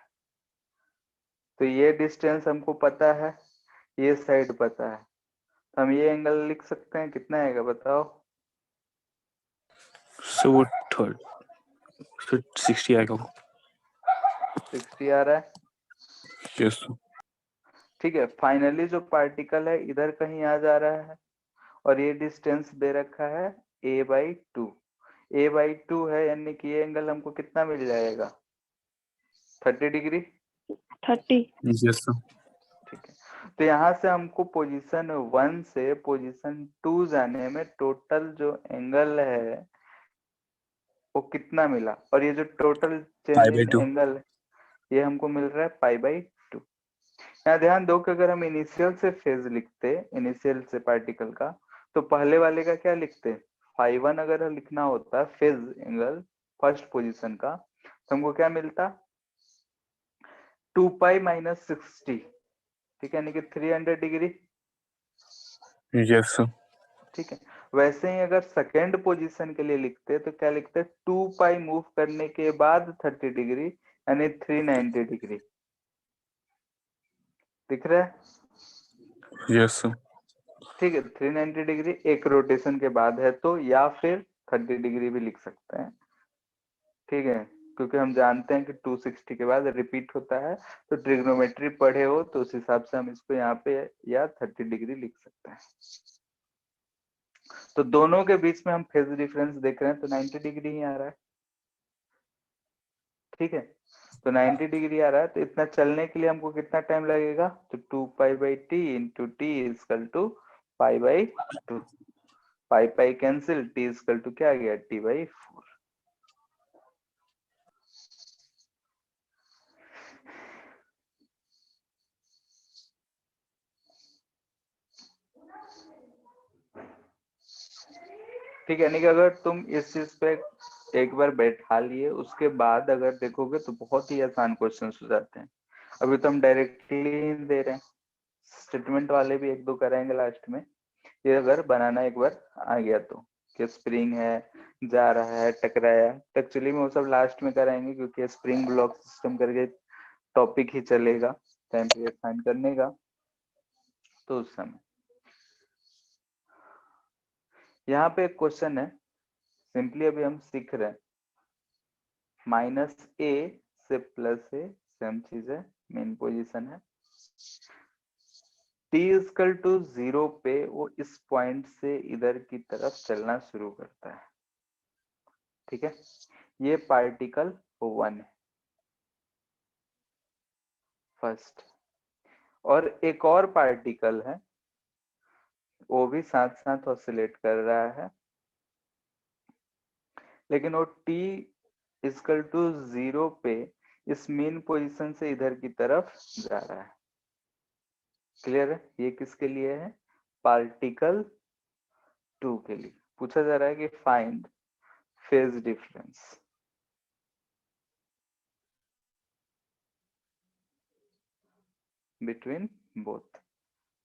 तो ये डिस्टेंस हमको पता है, ये साइड पता है, तो हम ये एंगल लिख सकते हैं। कितना आएगा बताओ? सर वो थर्ड सर 60 आएगा वो। 60 आ रहा है। Yes sir. ठीक है, फाइनली जो पार्टिकल है इधर कहीं आ जा रहा है और ये डिस्टेंस दे रखा है a/2। a/2 है, यानी कि ये एंगल हमको कितना मिल जाएगा? 30 डिग्री। 30। Yes sir. ठीक है, तो यहाँ से हमको पोजीशन 1 से पोजीशन 2 जाने में टोटल जो एंगल है वो कितना मिला, और ये जो total change in Pi/2 angle ये हमको मिल रहा है π/2। यहाँ ध्यान दो कि अगर हम इनिशियल से फेज लिखते, इनिशियल से पार्टिकल का, तो पहले वाले का क्या लिखते? φ1 अगर लिखना होता फेज एंगल फर्स्ट पोजीशन का, तो हमको क्या मिलता? 2π - 60। ठीक है, यानी कि 300 डिग्री। Yes sir. ठीक है, वैसे ही अगर सेकेंड पोजीशन के लिए लिखते तो क्या लिखते? 2π मूव करने के बाद 30 डिग्री, यानी 390 डिग्री। दिख रहा है? Yes sir. ठीक है, 390 डिग्री एक रोटेशन के बाद है तो, या फिर 30 डिग्री भी लिख सकते हैं। ठीक है, क्योंकि हम जानते हैं कि 260 के बाद रिपीट होता है, तो ट्रिग्नोमेट्री पढ़े हो तो उस हिसाब से हम इसको यहाँ पे या 30 डिग्री लिख सकते हैं। तो दोनों के बीच में हम फेज डिफरेंस देख रहे हैं तो 90 डिग्री ही आ रहा है। ठीक है, तो 90 डिग्री आ रहा है, तो इतना चलने के लिए हमको कितना टाइम लगेगा? तो 2π/t into t is equal to π/2। Pi cancel, t is equal to क्या आ गया? t/4। ठीक है, यानी कि अगर तुम इस चीज पे एक बार बैठा लिए उसके बाद अगर देखोगे तो बहुत ही आसान क्वेश्चन हो जाते हैं। अभी तो हम डायरेक्टली दे रहे हैं, स्टेटमेंट वाले भी एक दो कराएंगे लास्ट में। ये अगर बनाना एक बार आ गया तो, कि स्प्रिंग है, जा रहा है, टकराया, तो एक्चुअली में वो सब लास्ट में कराएंगे क्योंकि स्प्रिंग ब्लॉक सिस्टम करके टॉपिक ही चलेगा टाइम पीरियड फाइंड करने का, तो उस समय। यहाँ पे एक क्वेश्चन है, सिंपली अभी हम सीख रहे हैं, -a से +a सेम चीज है, मेन पोजीशन है। t इजकल टू 0 पे वो इस पॉइंट से इधर की तरफ चलना शुरू करता है। ठीक है, ये पार्टिकल 1 है फर्स्ट, और एक और पार्टिकल है वो भी साथ साथ ऑसिलेट कर रहा है, लेकिन वो t इजकल टू 0 पे इस मेन पोजीशन से इधर की तरफ जा रहा है। क्लियर है? ये किसके लिए है? पार्टिकल 2 के लिए पूछा जा रहा है कि find phase difference between both.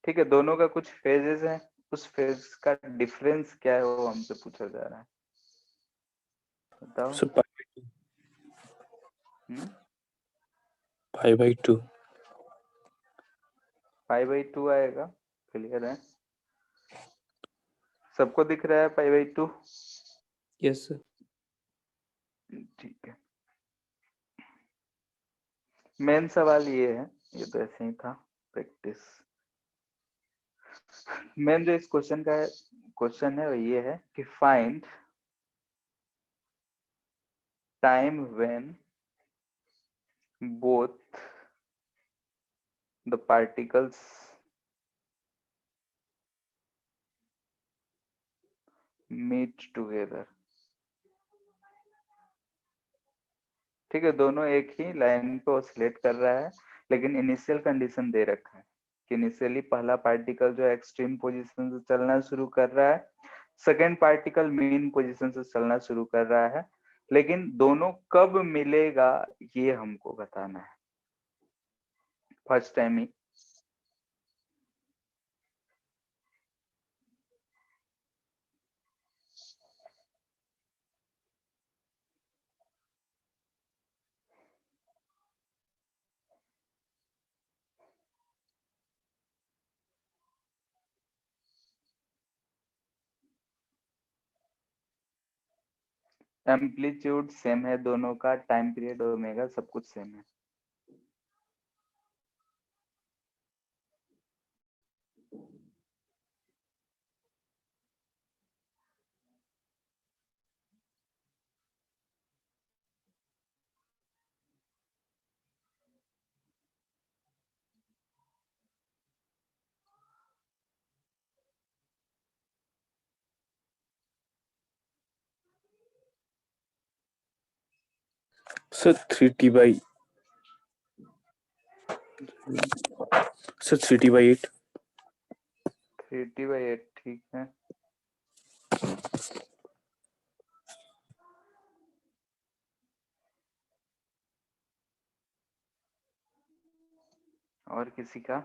ठीक है, दोनों का कुछ फेजेस हैं, उस फेज का डिफरेंस क्या है वो हमसे पूछा जा रहा है। बताओ। सर Pi/2 π/2 आएगा। क्लियर है? सबको दिख रहा है π/2? Yes sir. ठीक है, मेन सवाल ये है, ये तो ऐसे ही था प्रैक्टिस। मेन जो इस क्वेश्चन का क्वेश्चन है वो ये है कि find time when both the particles meet together। ठीक है, दोनों एक ही लाइन पे ऑसिलेट कर रहा है, लेकिन इनिशियल कंडीशन दे रखा है कि इनिशियली पहला पार्टिकल जो है एक्सट्रीम पोजीशन से चलना शुरू कर रहा है, सेकेंड पार्टिकल मीन पोजीशन से चलना शुरू कर रहा है, लेकिन दोनों कब मिलेगा ये हमको बताना है फर्स्ट टाइम ही। एम्पलीट्यूड सेम है दोनों का, टाइम पीरियड ओमेगा सब कुछ सेम है। सर 3t/8 3t/8 ठीक है। और किसी का?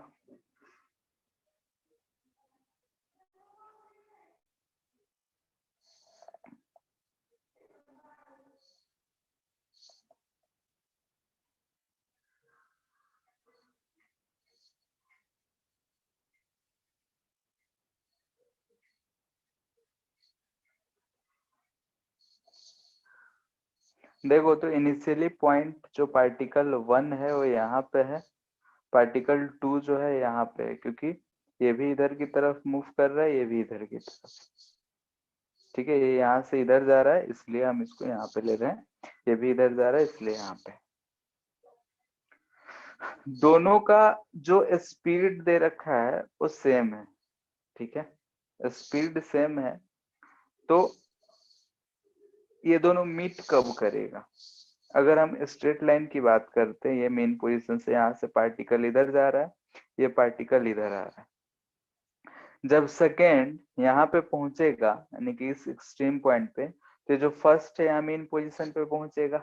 देखो तो इनिशियली पॉइंट जो पार्टिकल 1 है वो यहाँ पे है, पार्टिकल 2 जो है यहाँ पे है, क्योंकि ये भी इधर की तरफ मूव कर रहा है, ये भी इधर की तरफ। ठीक है, ये यहाँ से इधर जा रहा है इसलिए हम इसको यहाँ पे ले रहे हैं, ये भी इधर जा रहा है इसलिए यहाँ पे। दोनों का जो स्पीड दे रखा है वो सेम है। ठीक है, स्पीड सेम है, तो ये दोनों मीट कब करेगा? अगर हम स्ट्रेट लाइन की बात करते हैं, ये मेन पोजीशन से यहाँ से पार्टिकल इधर जा रहा है, ये पार्टिकल इधर आ रहा है। जब सेकेंड यहाँ पे पहुंचेगा यानी कि इस एक्सट्रीम पॉइंट पे, तो जो फर्स्ट है यहाँ मेन पोजीशन पे पहुंचेगा।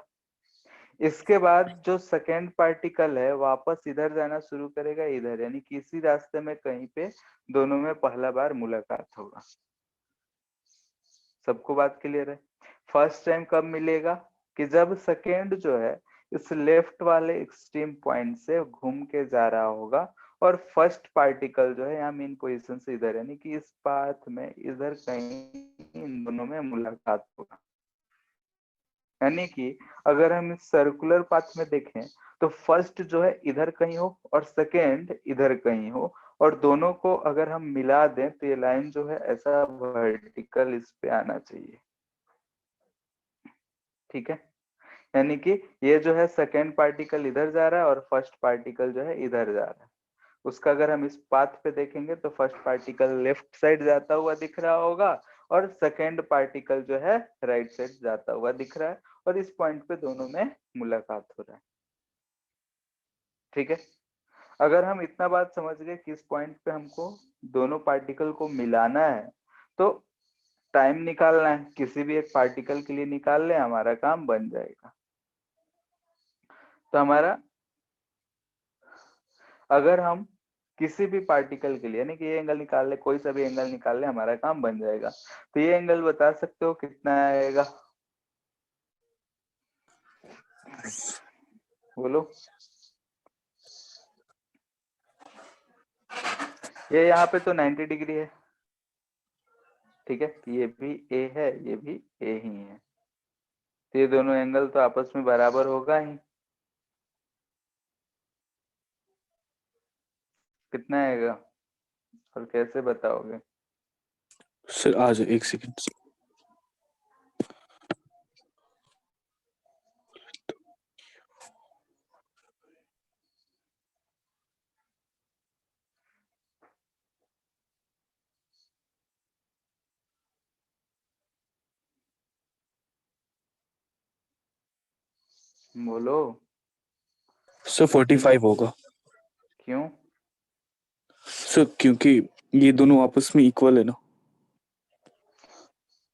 इसके बाद जो सेकेंड पार्टिकल है वापस इधर जाना शुरू करेगा, इधर, यानी किसी रास्ते में कहीं पे दोनों में पहला बार मुलाकात होगा। सबको बात क्लियर है? फर्स्ट टाइम कब मिलेगा? कि जब सेकेंड जो है इस लेफ्ट वाले एक्सट्रीम पॉइंट से घूम के जा रहा होगा और फर्स्ट पार्टिकल जो है यहाँ मेन पोजीशन से इधर, यानी कि इस पाथ में इधर कहीं इन दोनों में मुलाकात होगा। यानी कि अगर हम इस सर्कुलर पाथ में देखें तो फर्स्ट जो है इधर कहीं हो और सेकेंड इधर कहीं हो, और दोनों को अगर हम मिला दें तो ये लाइन जो है ऐसा वर्टिकल इस पे आना चाहिए। ठीक है, यानी कि ये जो है सेकेंड पार्टिकल इधर जा रहा है और फर्स्ट पार्टिकल जो है इधर जा रहा है। उसका अगर हम इस पाथ पे देखेंगे तो फर्स्ट पार्टिकल लेफ्ट साइड जाता हुआ दिख रहा होगा और सेकेंड पार्टिकल जो है राइट साइड जाता हुआ दिख रहा है, और इस पॉइंट पे दोनों में मुलाकात हो रहा है। ठीक है, अगर हम इतना बात समझ गए कि इस पॉइंट पे हमको दोनों पार्टिकल को मिलाना है, तो टाइम निकालना है, किसी भी एक पार्टिकल के लिए निकाल ले, हमारा काम बन जाएगा। तो हमारा, अगर हम किसी भी पार्टिकल के लिए यानी कि ये एंगल निकाल ले, कोई सा भी एंगल निकाल ले, हमारा काम बन जाएगा। तो ये एंगल बता सकते हो कितना आएगा? बोलो। ये यहाँ पे तो 90 डिग्री है। ठीक है, ये भी ए है, ये भी ए ही है, तो ये दोनों एंगल तो आपस में बराबर होगा ही। कितना आएगा और कैसे बताओगे? सर आ जाए, एक सेकंड। बोलो सर 45 होगा क्यों? सर, क्योंकि ये दोनों आपस में इक्वल है ना,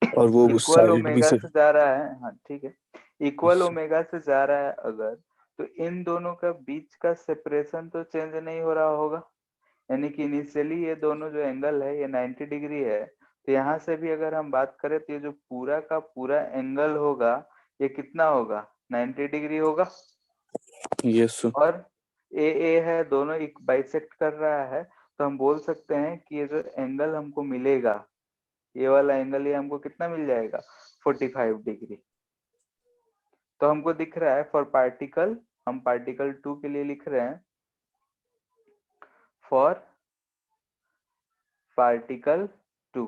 और वो उस इक्वल साइड भी ओमेगा से। से जा रहा है, हाँ ठीक है, इक्वल Yes, ओमेगा से जा रहा है अगर, तो इन दोनों का बीच का सेपरेशन तो चेंज नहीं हो रहा होगा। यानी कि इनिशियली ये दोनों जो एंगल है ये 90 डिग्री है, तो यहाँ से भी अगर हम बात करें तो ये जो पूरा का पूरा एंगल होगा ये कितना होगा, 90 डिग्री होगा। yes sir. और ए है, दोनों एक बाइसेक्ट कर रहा है, तो हम बोल सकते हैं कि ये जो एंगल हमको मिलेगा, ये वाला एंगल ये हमको कितना मिल जाएगा, 45 डिग्री। तो हमको दिख रहा है फॉर पार्टिकल, हम पार्टिकल 2 के लिए लिख रहे हैं, फॉर पार्टिकल 2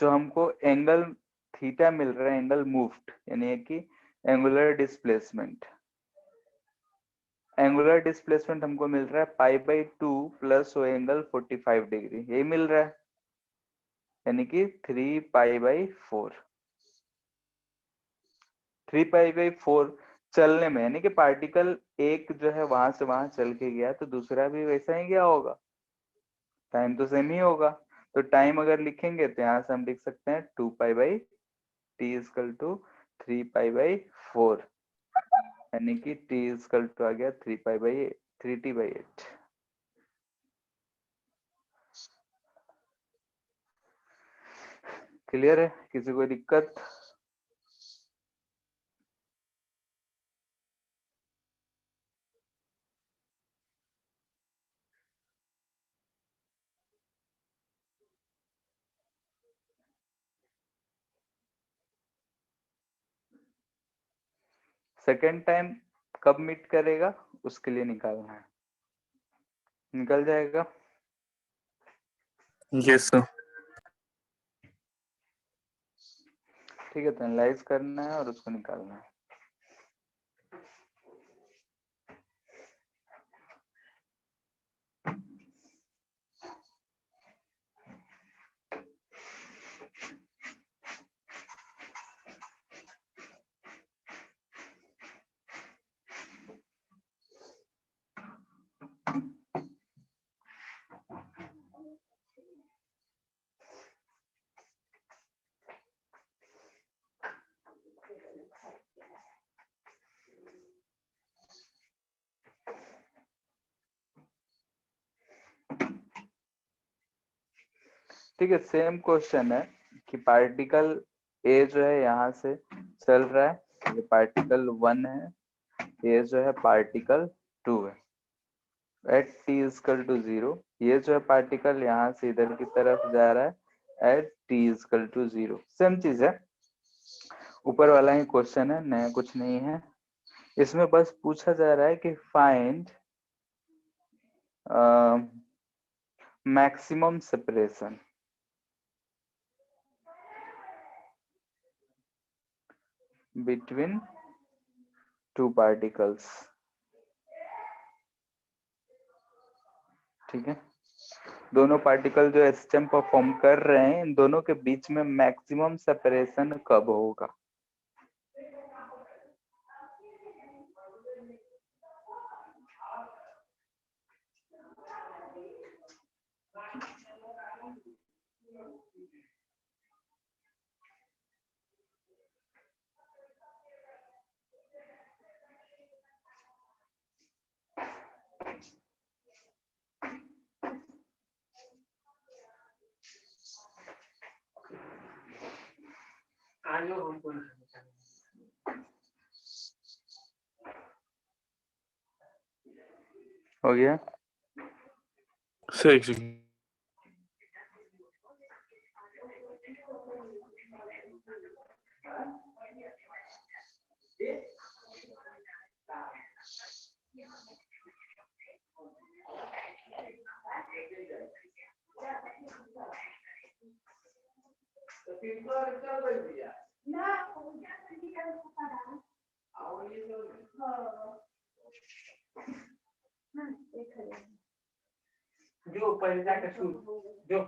जो हमको एंगल थीटा मिल रहा है, एंगल मूव्ड, यानी कि एंगुलर डिस्प्लेसमेंट, एंगुलर डिस्प्लेसमेंट हमको मिल रहा है π/2 प्लस वो एंगल 45 डिग्री, यही मिल रहा है, यानी कि 3π/4, 3π/4 चलने में, यानी कि पार्टिकल एक जो है वहां से वहां चल के गया, तो दूसरा भी वैसा ही गया होगा, टाइम तो सेम ही होगा। तो टाइम अगर लिखेंगे तो यहाँ से हम लिख सकते हैं 2π/t इक्वल टू 3π/4, यानी कि t इक्वल टू आ गया 3t/8। क्लियर है, किसी को दिक्कत? सेकेंड टाइम कब मीट करेगा उसके लिए निकालना है, निकल जाएगा। Yes sir. ठीक है, तो एनालाइज करना है और उसको निकालना है। ठीक है, सेम क्वेश्चन है कि पार्टिकल ए जो है यहाँ से चल रहा है, ये पार्टिकल 1 है, ये जो है पार्टिकल 2 है, एट टी इक्वल टू 0, ये जो है पार्टिकल यहाँ से इधर की तरफ जा रहा है at T equal to 0। Same चीज है, ऊपर वाला ही क्वेश्चन है, नया कुछ नहीं है। इसमें बस पूछा जा रहा है कि find maximum separation between two particles. ठीक है, दोनों पार्टिकल जो एसएचएम परफॉर्म कर रहे हैं, इन दोनों के बीच में मैक्सिमम सेपरेशन कब होगा। हो गया? सर एक सेकंड। जो पहले जाकर जो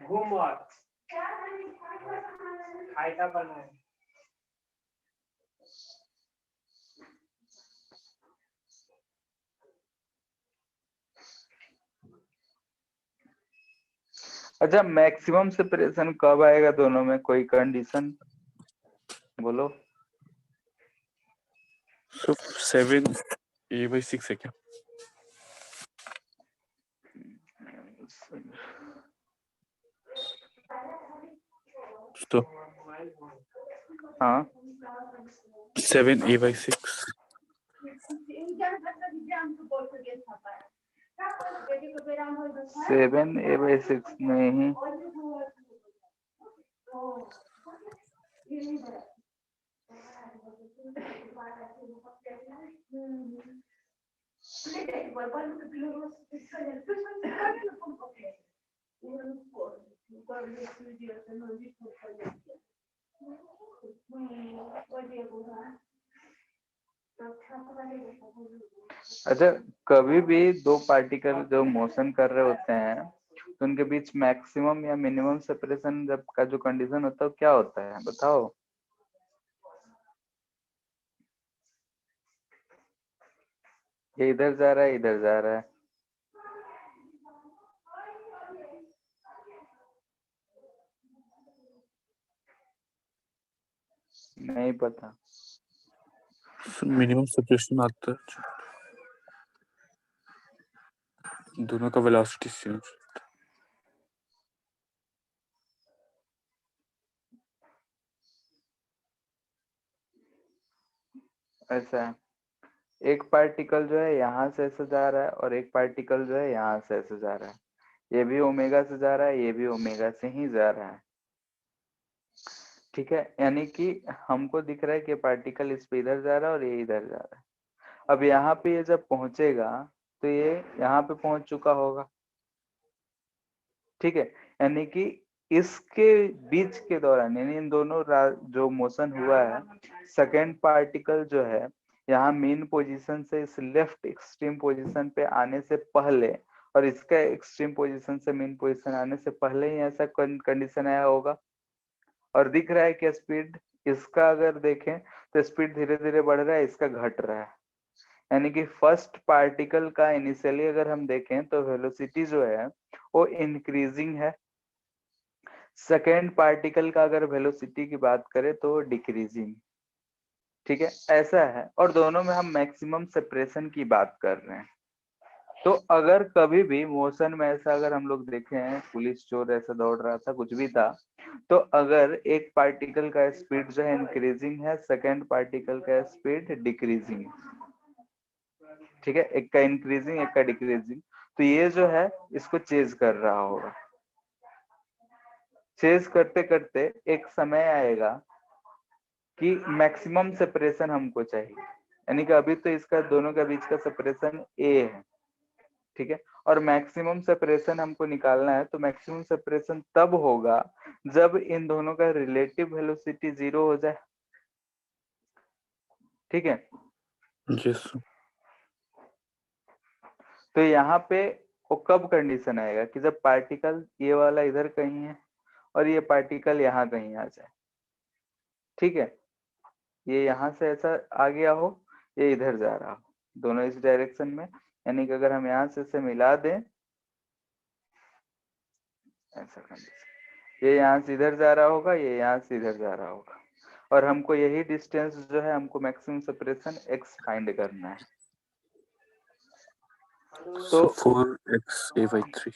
घूम और खाई का बना है। अच्छा, मैक्सिमम सेपरेशन कब आएगा दोनों में, कोई कंडीशन बोलो। So 7a/6 है क्या? तो हाँ 7a/6 7a/6 नहीं, अच्छा कभी भी दो पार्टिकल जो मोशन कर रहे होते हैं तो उनके बीच मैक्सिमम या मिनिमम सेपरेशन जब का जो कंडीशन होता है वो क्या होता है बताओ। ये इधर जा रहा है, इधर जा रहा है, नहीं पता। मिनिमम सेपरेशन आता है, दोनों का वेलोसिटी सेम। ऐसा है, एक पार्टिकल जो है यहाँ से ऐसे जा रहा है और एक पार्टिकल जो है यहाँ से ऐसे जा रहा है, ये भी ओमेगा से जा रहा है, ये भी ओमेगा से ही जा रहा है। ठीक है, यानी कि हमको दिख रहा है कि पार्टिकल इस पे इधर जा रहा है और ये इधर जा रहा है। अब यहाँ पे ये जब पहुंचेगा तो ये यहाँ पे पहुंच चुका होगा। ठीक है, यानी कि इसके बीच के दौरान यानी इन दोनों जो मोशन हुआ है, सेकेंड पार्टिकल जो है यहाँ मेन पोजीशन से इस लेफ्ट एक्सट्रीम पोजीशन पे आने से पहले और इसका एक्सट्रीम पोजीशन से मेन पोजीशन आने से पहले ही ऐसा कंडीशन आया होगा। और दिख रहा है कि स्पीड इसका अगर देखें तो स्पीड धीरे धीरे बढ़ रहा है, इसका घट रहा है। यानी कि फर्स्ट पार्टिकल का इनिशियली अगर हम देखें तो वेलोसिटी जो है वो इंक्रीजिंग है, सेकेंड पार्टिकल का अगर वेलोसिटी की बात करें तो डिक्रीजिंग। ठीक है, ऐसा है, और दोनों में हम मैक्सिमम सेपरेशन की बात कर रहे हैं। तो अगर कभी भी मोशन में ऐसा अगर हम लोग देखे हैं, पुलिस चोर ऐसा दौड़ रहा था, कुछ भी था, तो अगर एक पार्टिकल का स्पीड जो है इंक्रीजिंग है, सेकेंड पार्टिकल का स्पीड डिक्रीजिंग है। ठीक है, एक का इंक्रीजिंग एक का डिक्रीजिंग, तो ये जो है इसको चेज कर रहा होगा। चेज करते करते एक समय आएगा कि मैक्सिमम सेपरेशन हमको चाहिए, यानी कि अभी तो इसका दोनों के बीच का सेपरेशन ए है। ठीक है, और मैक्सिमम सेपरेशन हमको निकालना है, तो मैक्सिमम सेपरेशन तब होगा जब इन दोनों का रिलेटिव वेलोसिटी 0 हो जाए। ठीक है, यस। तो यहाँ पे वो कब कंडीशन आएगा कि जब पार्टिकल ये वाला इधर कहीं है और ये पार्टिकल यहाँ कहीं आ जाए। ठीक है, ये यहाँ से ऐसा आ गया हो, ये इधर जा रहा हो, दोनों इस डायरेक्शन में, यानी कि अगर हम यहाँ से इसे मिला दें ऐसा कंडीशन, ये यहाँ से इधर जा रहा होगा, ये यहाँ से इधर जा रहा होगा, और हमको यही डिस्टेंस जो है हमको मैक्सिमम सेपरेशन x फाइंड करना है। So 4xa/3।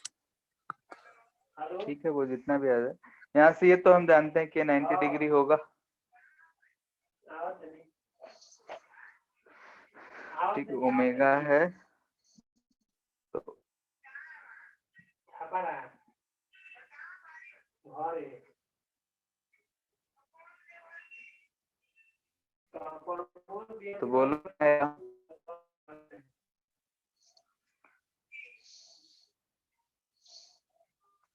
ठीक है, वो जितना भी आ जाए, यहाँ से ये तो हम जानते हैं कि 90 डिग्री होगा। ठीक है, ओमेगा है तो बोलो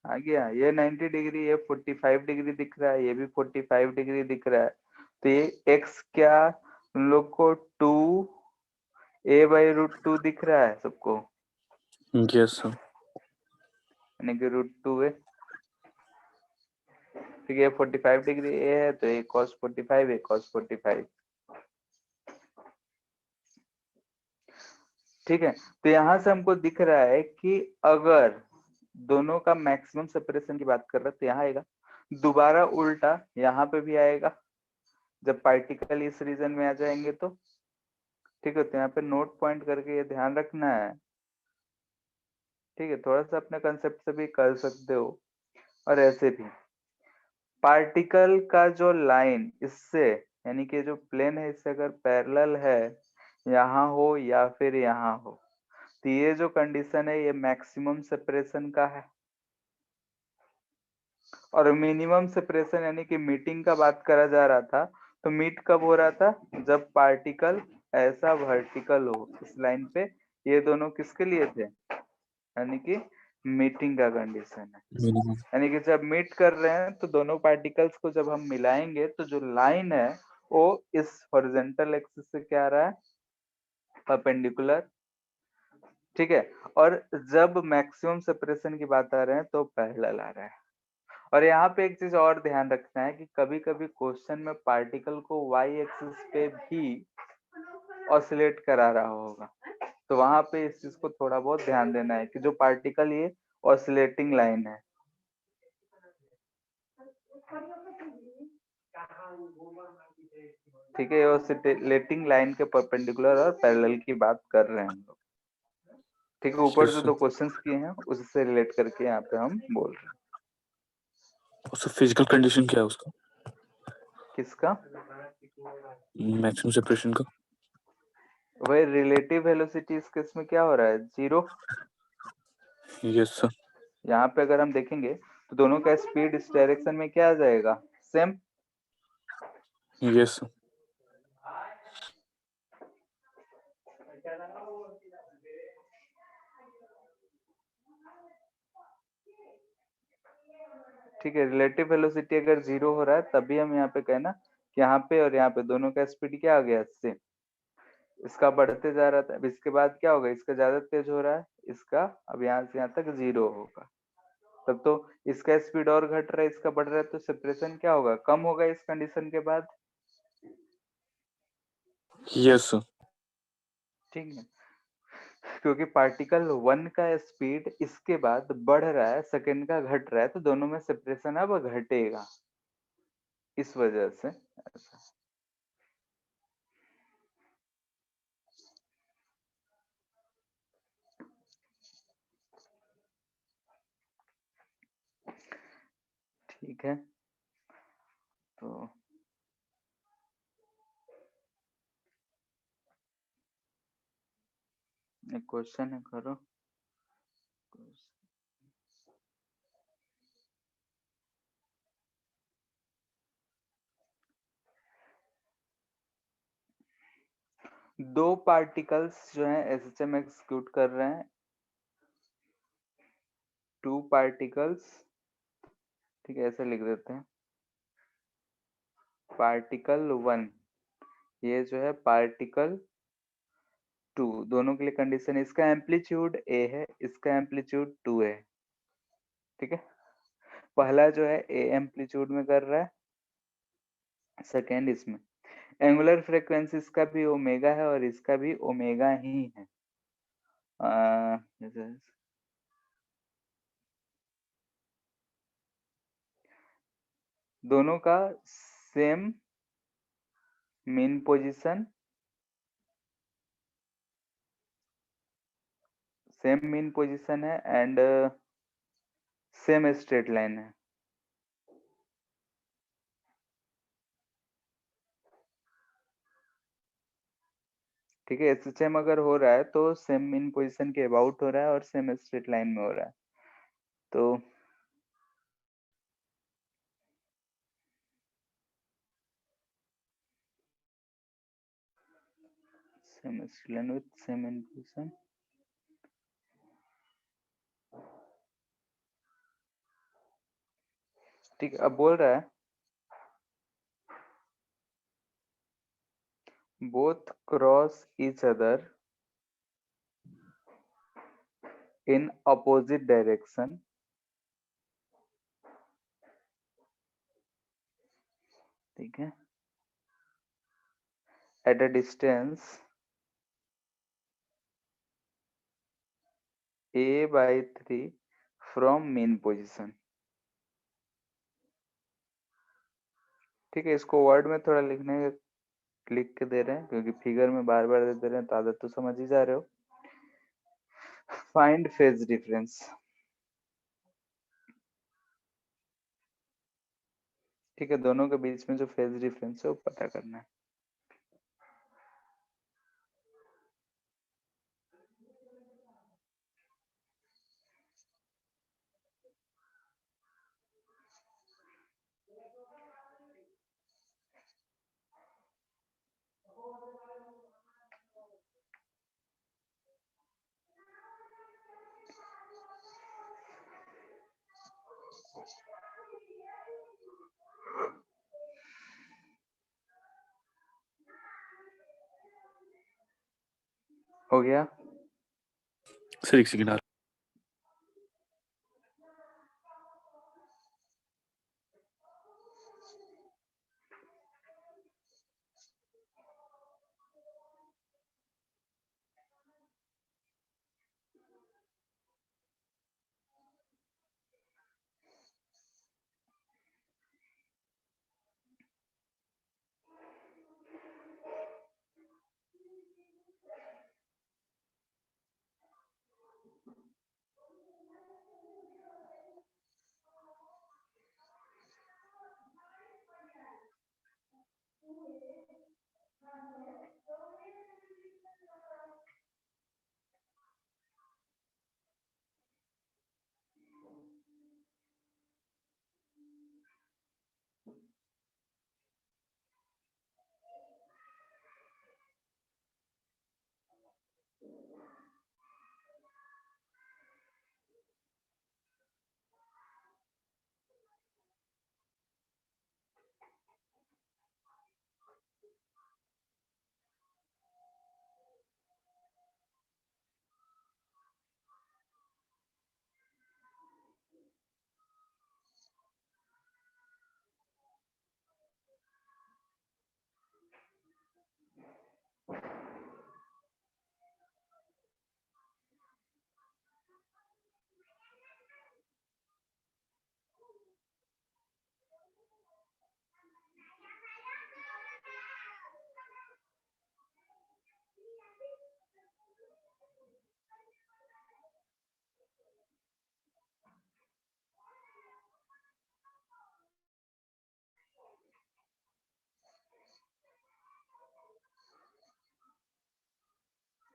आ गया, ये 90 डिग्री, ये 45 डिग्री दिख रहा है, ये भी 45 डिग्री दिख रहा है, तो ये x क्या उन लोग को 2a/√2 दिख रहा है सबको, यस सर। यानी कि √2 है। ठीक है, 45 डिग्री ए है तो ये cos 45 है, cos 45। ठीक है, तो यहाँ से हमको दिख रहा है कि अगर दोनों का मैक्सिमम सेपरेशन की बात कर रहे हैं तो यहाँ आएगा, दोबारा उल्टा यहाँ पे भी आएगा जब पार्टिकल इस रीजन में आ जाएंगे तो। ठीक है, तो यहाँ पे नोट पॉइंट करके ये ध्यान रखना है। ठीक है, थोड़ा सा अपने कंसेप्ट से भी कर सकते हो। और ऐसे भी पार्टिकल का जो लाइन इससे यानी कि जो प्लेन है इससे अगर पैरेलल है, यहाँ हो या फिर यहाँ हो, तो ये जो कंडीशन है ये मैक्सिमम सेपरेशन का है। और मिनिमम सेपरेशन यानी कि मीटिंग का बात करा जा रहा था, तो मीट कब हो रहा था, जब पार्टिकल ऐसा वर्टिकल हो इस लाइन पे। ये दोनों किसके लिए थे, यानी कि मीटिंग का कंडीशन है। मिनिमम। यानी कि जब मीट कर रहे हैं तो दोनों पार्टिकल्स को जब हम मिलाएंगे तो जो लाइन है वो इस हॉरिजॉन्टल एक्सिस से क्या आ रहा है, परपेंडिकुलर। ठीक है, और जब मैक्सिमम सेपरेशन की बात आ रहे हैं तो पैरेलल आ रहा है। और यहाँ पे एक चीज और ध्यान रखना है कि कभी कभी क्वेश्चन में पार्टिकल को वाई एक्सिस पे भी ऑसिलेट करा रहा होगा, तो वहां पे इस चीज को थोड़ा बहुत ध्यान देना है कि जो पार्टिकल ये ऑसिलेटिंग लाइन है। ठीक है, ये ऑसिलेटिंग लाइन के परपेंडिकुलर और पैरेलल की बात कर रहे हैं हम लोग। ठीक है, ऊपर जो Yes, दो क्वेश्चंस किए हैं उससे रिलेट करके यहाँ पे हम बोल रहे हैं। उसका फिजिकल कंडीशन क्या है उसका, किसका, मैक्सिमम सेपरेशन का? वही रिलेटिव वेलोसिटी इस केस में क्या हो रहा है, 0। Yes sir. यहाँ पे अगर हम देखेंगे तो दोनों का स्पीड इस डायरेक्शन में क्या आ जाएगा, सेम। Yes sir. ठीक है, रिलेटिव वेलोसिटी अगर 0 हो रहा है तभी हम यहाँ पे कहना कि यहाँ पे और यहाँ पे दोनों का स्पीड क्या आ गया, सेम। इसका बढ़ते जा रहा था, अब इसके बाद क्या होगा, इसका ज्यादा तेज हो रहा है, इसका अब यहाँ से यहाँ तक 0 होगा। तब तो इसका स्पीड और घट रहा है, इसका बढ़ रहा है, तो सेपरेशन क्या होगा, कम होगा इस कंडीशन के बाद। Yes sir. ठीक है, क्योंकि पार्टिकल 1 का स्पीड इसके बाद बढ़ रहा है, सेकंड का घट रहा है, तो दोनों में सेपरेशन अब घटेगा, इस वजह से ऐसा। ठीक है, तो एक क्वेश्चन है, करो। दो पार्टिकल्स जो है एसएचएम एग्जीक्यूट कर रहे हैं, 2 पार्टिकल्स। ठीक है, ऐसे लिख देते हैं, पार्टिकल 1 ये जो है पार्टिकल 2, दोनों के लिए कंडीशन, इसका एम्पलीट्यूड ए है, इसका एम्पलीट्यूड 2 है। ठीक है, पहला जो है ए एम्पलीट्यूड में कर रहा है, सेकेंड इसमें। एंगुलर फ्रीक्वेंसी इसका भी ओमेगा है और इसका भी ओमेगा ही है। दोनों का same mean position, same mean position है एंड सेम स्ट्रेट लाइन है। ठीक है, एसएचएम अगर हो रहा है तो सेम मीन पोजीशन के अबाउट हो रहा है और सेम स्ट्रेट लाइन में हो रहा है, तो same straight line with same mean position. ठीक है, अब बोल रहा है both cross each other in opposite direction ठीक है at a distance a by 3 from mean position. ठीक है, इसको वर्ड में थोड़ा लिखने लिख के दे रहे हैं क्योंकि फिगर में बार बार दे रहे हैं तो आदत तो समझ ही जा रहे हो। Find phase difference. ठीक है, दोनों के बीच में जो फेज डिफरेंस है वो पता करना है। हो गया? सर एक सेकंड।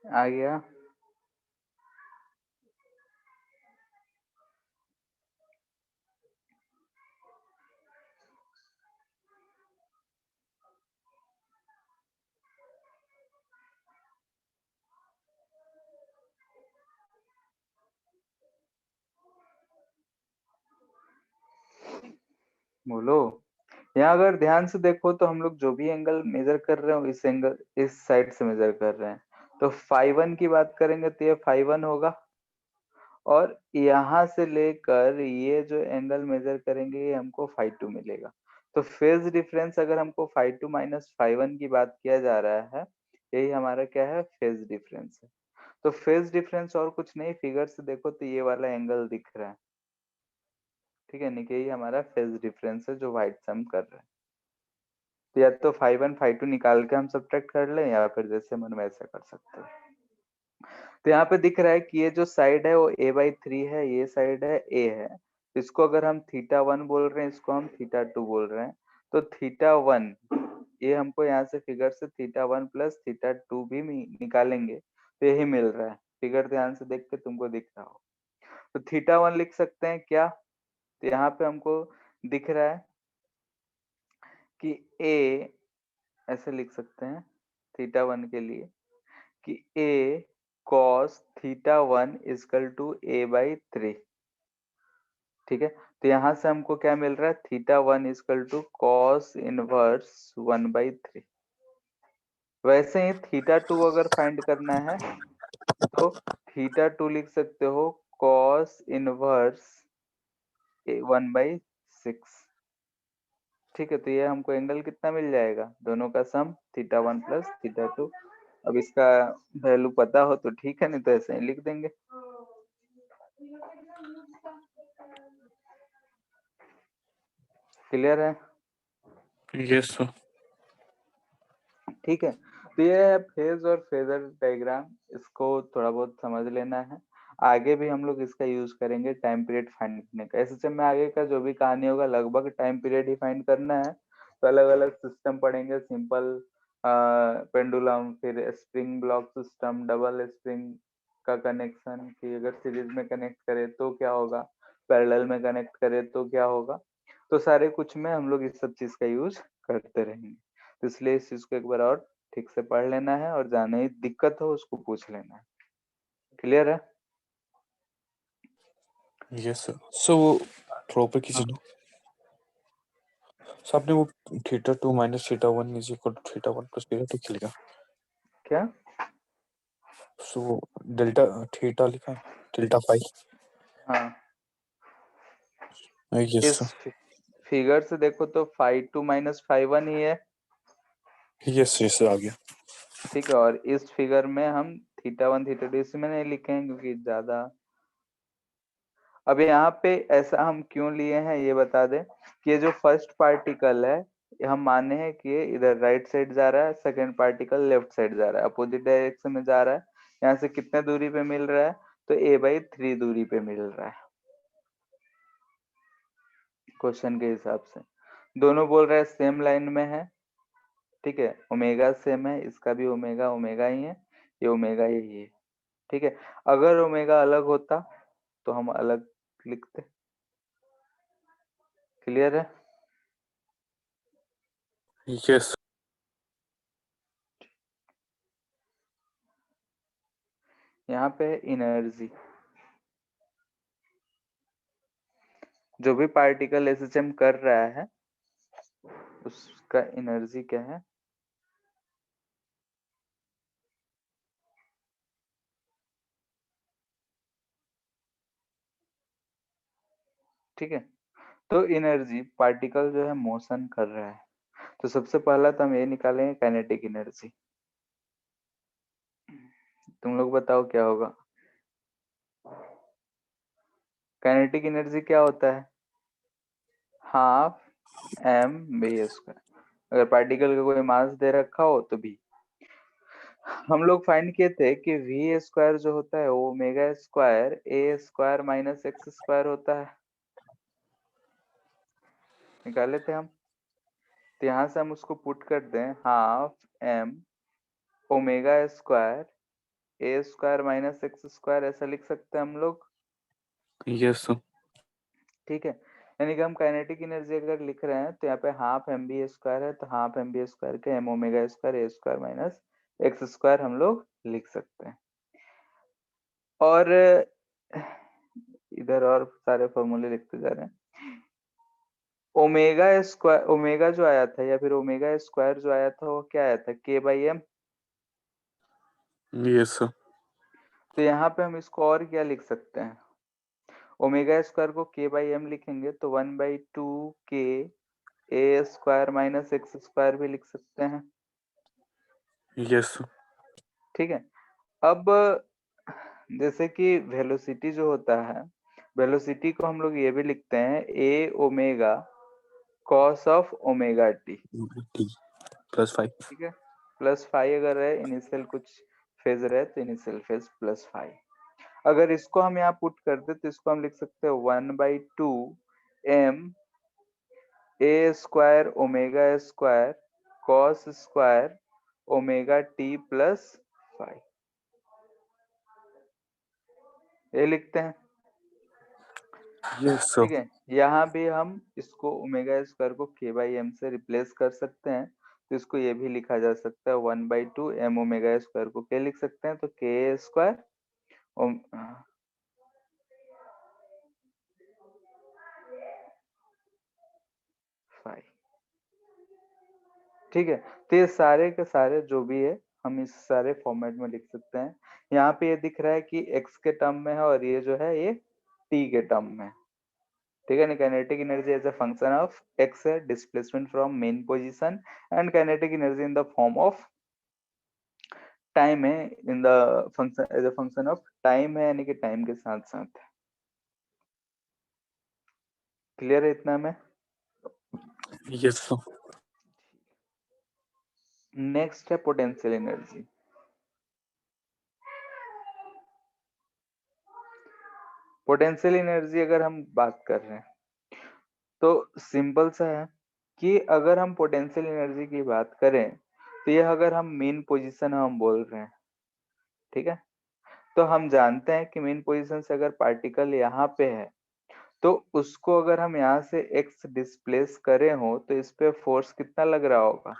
आ गया? बोलो। यहाँ अगर ध्यान से देखो तो हम लोग जो भी एंगल मेजर कर रहे हो इस एंगल इस साइड से मेजर कर रहे हैं। तो फाई 1 की बात करेंगे तो ये फाई 1 होगा, और यहाँ से लेकर ये जो एंगल मेजर करेंगे ये हमको फाई 2 मिलेगा। तो फेज डिफरेंस अगर हमको फाई 2 माइनस फाई 1 की बात किया जा रहा है, यही हमारा क्या है, फेज डिफरेंस है। तो फेज डिफरेंस और कुछ नहीं, फिगर से देखो तो ये वाला एंगल दिख रहा है। ठीक है, नहीं कि यही हमारा फेज डिफरेंस है जो व्हाइट से हम कर रहे हैं। तो या तो फाई 1 फाई 2 निकाल के हम सब्ट्रैक्ट कर लें या फिर जैसे मन वैसे कर सकते हैं। तो यहाँ पे दिख रहा है कि ये जो साइड है वो a/3 है, ये साइड है a है। इसको अगर हम थीटा 1 बोल रहे हैं, इसको हम थीटा 2 बोल रहे हैं। तो थीटा 1 ये हमको यहाँ से फिगर से थीटा 1 प्लस थीटा 2 भी निकालेंगे तो यही मिल रहा है। फिगर ध्यान से देख के तुमको दिख रहा हो तो थीटा 1 लिख सकते हैं क्या? तो यहाँ पे हमको दिख रहा है कि a, ऐसे लिख सकते हैं थीटा 1 के लिए कि a cos theta 1 equal to a/3। ठीक है, तो यहाँ से हमको क्या मिल रहा है, theta 1 equal to cos inverse 1/3। वैसे ही थीटा 2 अगर फाइंड करना है तो थीटा 2 लिख सकते हो कॉस इनवर्स 1/6। ठीक है, तो ये हमको एंगल कितना मिल जाएगा, दोनों का सम थीटा 1 प्लस थीटा 2। अब इसका वैल्यू पता हो तो ठीक है, नहीं तो ऐसे ही लिख देंगे। क्लियर है? Yes sir. ठीक है, तो ये है फेज और फेजर डायग्राम, इसको थोड़ा बहुत समझ लेना है। आगे भी हम लोग इसका यूज करेंगे टाइम पीरियड फाइंड करने का। एसएचएम में आगे का जो भी कहानी होगा लगभग टाइम पीरियड ही फाइंड करना है। तो अलग अलग सिस्टम पढ़ेंगे, सिंपल पेंडुलम, फिर spring block system, double spring का कनेक्शन, कि अगर सीरीज में कनेक्ट करें तो क्या होगा, पैरेलल में कनेक्ट करें तो क्या होगा। तो सारे कुछ में हम लोग इस सब चीज का यूज करते रहेंगे। तो इसलिए इस चीज को एक बार और ठीक से पढ़ लेना है, और जाने ही दिक्कत हो उसको पूछ लेना है। क्लियर है? Yes sir. सो वो ड्रॉ पे कीजिए हाँ। ना। सर आपने वो θ2 minus θ1 is equal to θ1 plus θ2 क्यों लिखा? क्या? सो डेल्टा थीटा लिखा है, डेल्टा फाई। हाँ, यस इस सर। फिगर से देखो तो 5 2 माइनस 5 1 ही है। यस यस आ गया। ठीक है, और इस फिगर में हम θ1 θ2 इसमें नहीं लिखे हैं क्योंकि ज्यादा। अब यहाँ पे ऐसा हम क्यों लिए हैं ये बता दें, कि ये जो फर्स्ट पार्टिकल है, ये हम माने हैं कि ये इधर राइट साइड जा रहा है, सेकंड पार्टिकल लेफ्ट साइड जा रहा है, अपोजिट डायरेक्शन में जा रहा है। यहाँ से कितने दूरी पे मिल रहा है, तो a/3 दूरी पे मिल रहा है क्वेश्चन के हिसाब से। दोनों बोल रहे हैं सेम लाइन में है। ठीक है, ओमेगा सेम है, इसका भी ओमेगा ओमेगा ही है, ये ओमेगा यही है। ठीक है, अगर ओमेगा अलग होता तो हम अलग लिखते। क्लियर है? यस। यहाँ पे एनर्जी, जो भी पार्टिकल एसएचएम कर रहा है उसका एनर्जी क्या है। ठीक है, तो एनर्जी पार्टिकल जो है मोशन कर रहा है, तो सबसे पहला तो हम ये निकालेंगे काइनेटिक एनर्जी। तुम लोग बताओ क्या होगा। काइनेटिक एनर्जी क्या होता है? Half mv²। अगर पार्टिकल का कोई मास दे रखा हो तो भी हम लोग फाइंड किए थे कि v² जो होता है वो ओमेगा² a² माइनस x² होता है, निकाले थे हम। तो यहाँ से हम उसको पुट कर दें, half m ओमेगा² a² minus x², ऐसा लिख सकते हैं हम लोग। Yes sir. ठीक है, यानी कि हम काइनेटिक एनर्जी अगर लिख रहे हैं तो यहाँ पे हाफ mv² है, तो हाफ mv² के m ओमेगा² a² माइनस x² हम लोग लिख सकते हैं। और इधर और सारे फॉर्मूले लिखते जा रहे हैं। ओमेगा² ओमेगा जो आया था या फिर ओमेगा² जो आया था वो क्या आया था, k/m। Yes sir. तो यहाँ पे हम इसको और क्या लिख सकते हैं, ओमेगा² को k/m लिखेंगे तो 1/2 k a² माइनस x² भी लिख सकते हैं। Yes sir. ठीक है, अब जैसे कि वेलोसिटी जो होता है, वेलोसिटी को हम लोग ये भी लिखते हैं a omega cos of omega T. T plus 5। ठीक है, +5 अगर है, इनिशियल कुछ फेज रहे तो इनिशियल फेज +5। अगर इसको हम यहाँ पुट करते तो इसको हम लिख सकते हैं 1/2 m a² ओमेगा² cos² omega t +5, ये लिखते हैं। यस ठीक सर। है, यहाँ भी हम इसको ओमेगा² को k/m से रिप्लेस कर सकते हैं, तो इसको ये भी लिखा जा सकता है 1/2 m ओमेगा² को क्या लिख सकते हैं, तो k² फाइव। ठीक है, तो ये सारे के सारे जो भी है हम इस सारे फॉर्मेट में लिख सकते हैं। यहाँ पे ये दिख रहा है कि x के टर्म में है और ये जो है ये t के टर्म में। ठीक है, kinetic energy as a function of x है, displacement from mean position, and kinetic energy in the form of time है, in the function as a function of time है, यानी कि टाइम के साथ साथ। क्लियर है इतना में? Yes sir. नेक्स्ट है पोटेंशियल एनर्जी। पोटेंशियल एनर्जी अगर हम बात कर रहे हैं तो सिंपल सा है कि अगर हम पोटेंशियल एनर्जी की बात करें तो यह अगर हम मेन पोजीशन हम बोल रहे हैं, ठीक है, तो हम जानते हैं कि मेन पोजीशन से अगर पार्टिकल यहाँ पे है तो उसको अगर हम यहाँ से एक्स डिस्प्लेस करे हो तो इस पे फोर्स कितना लग रहा होगा,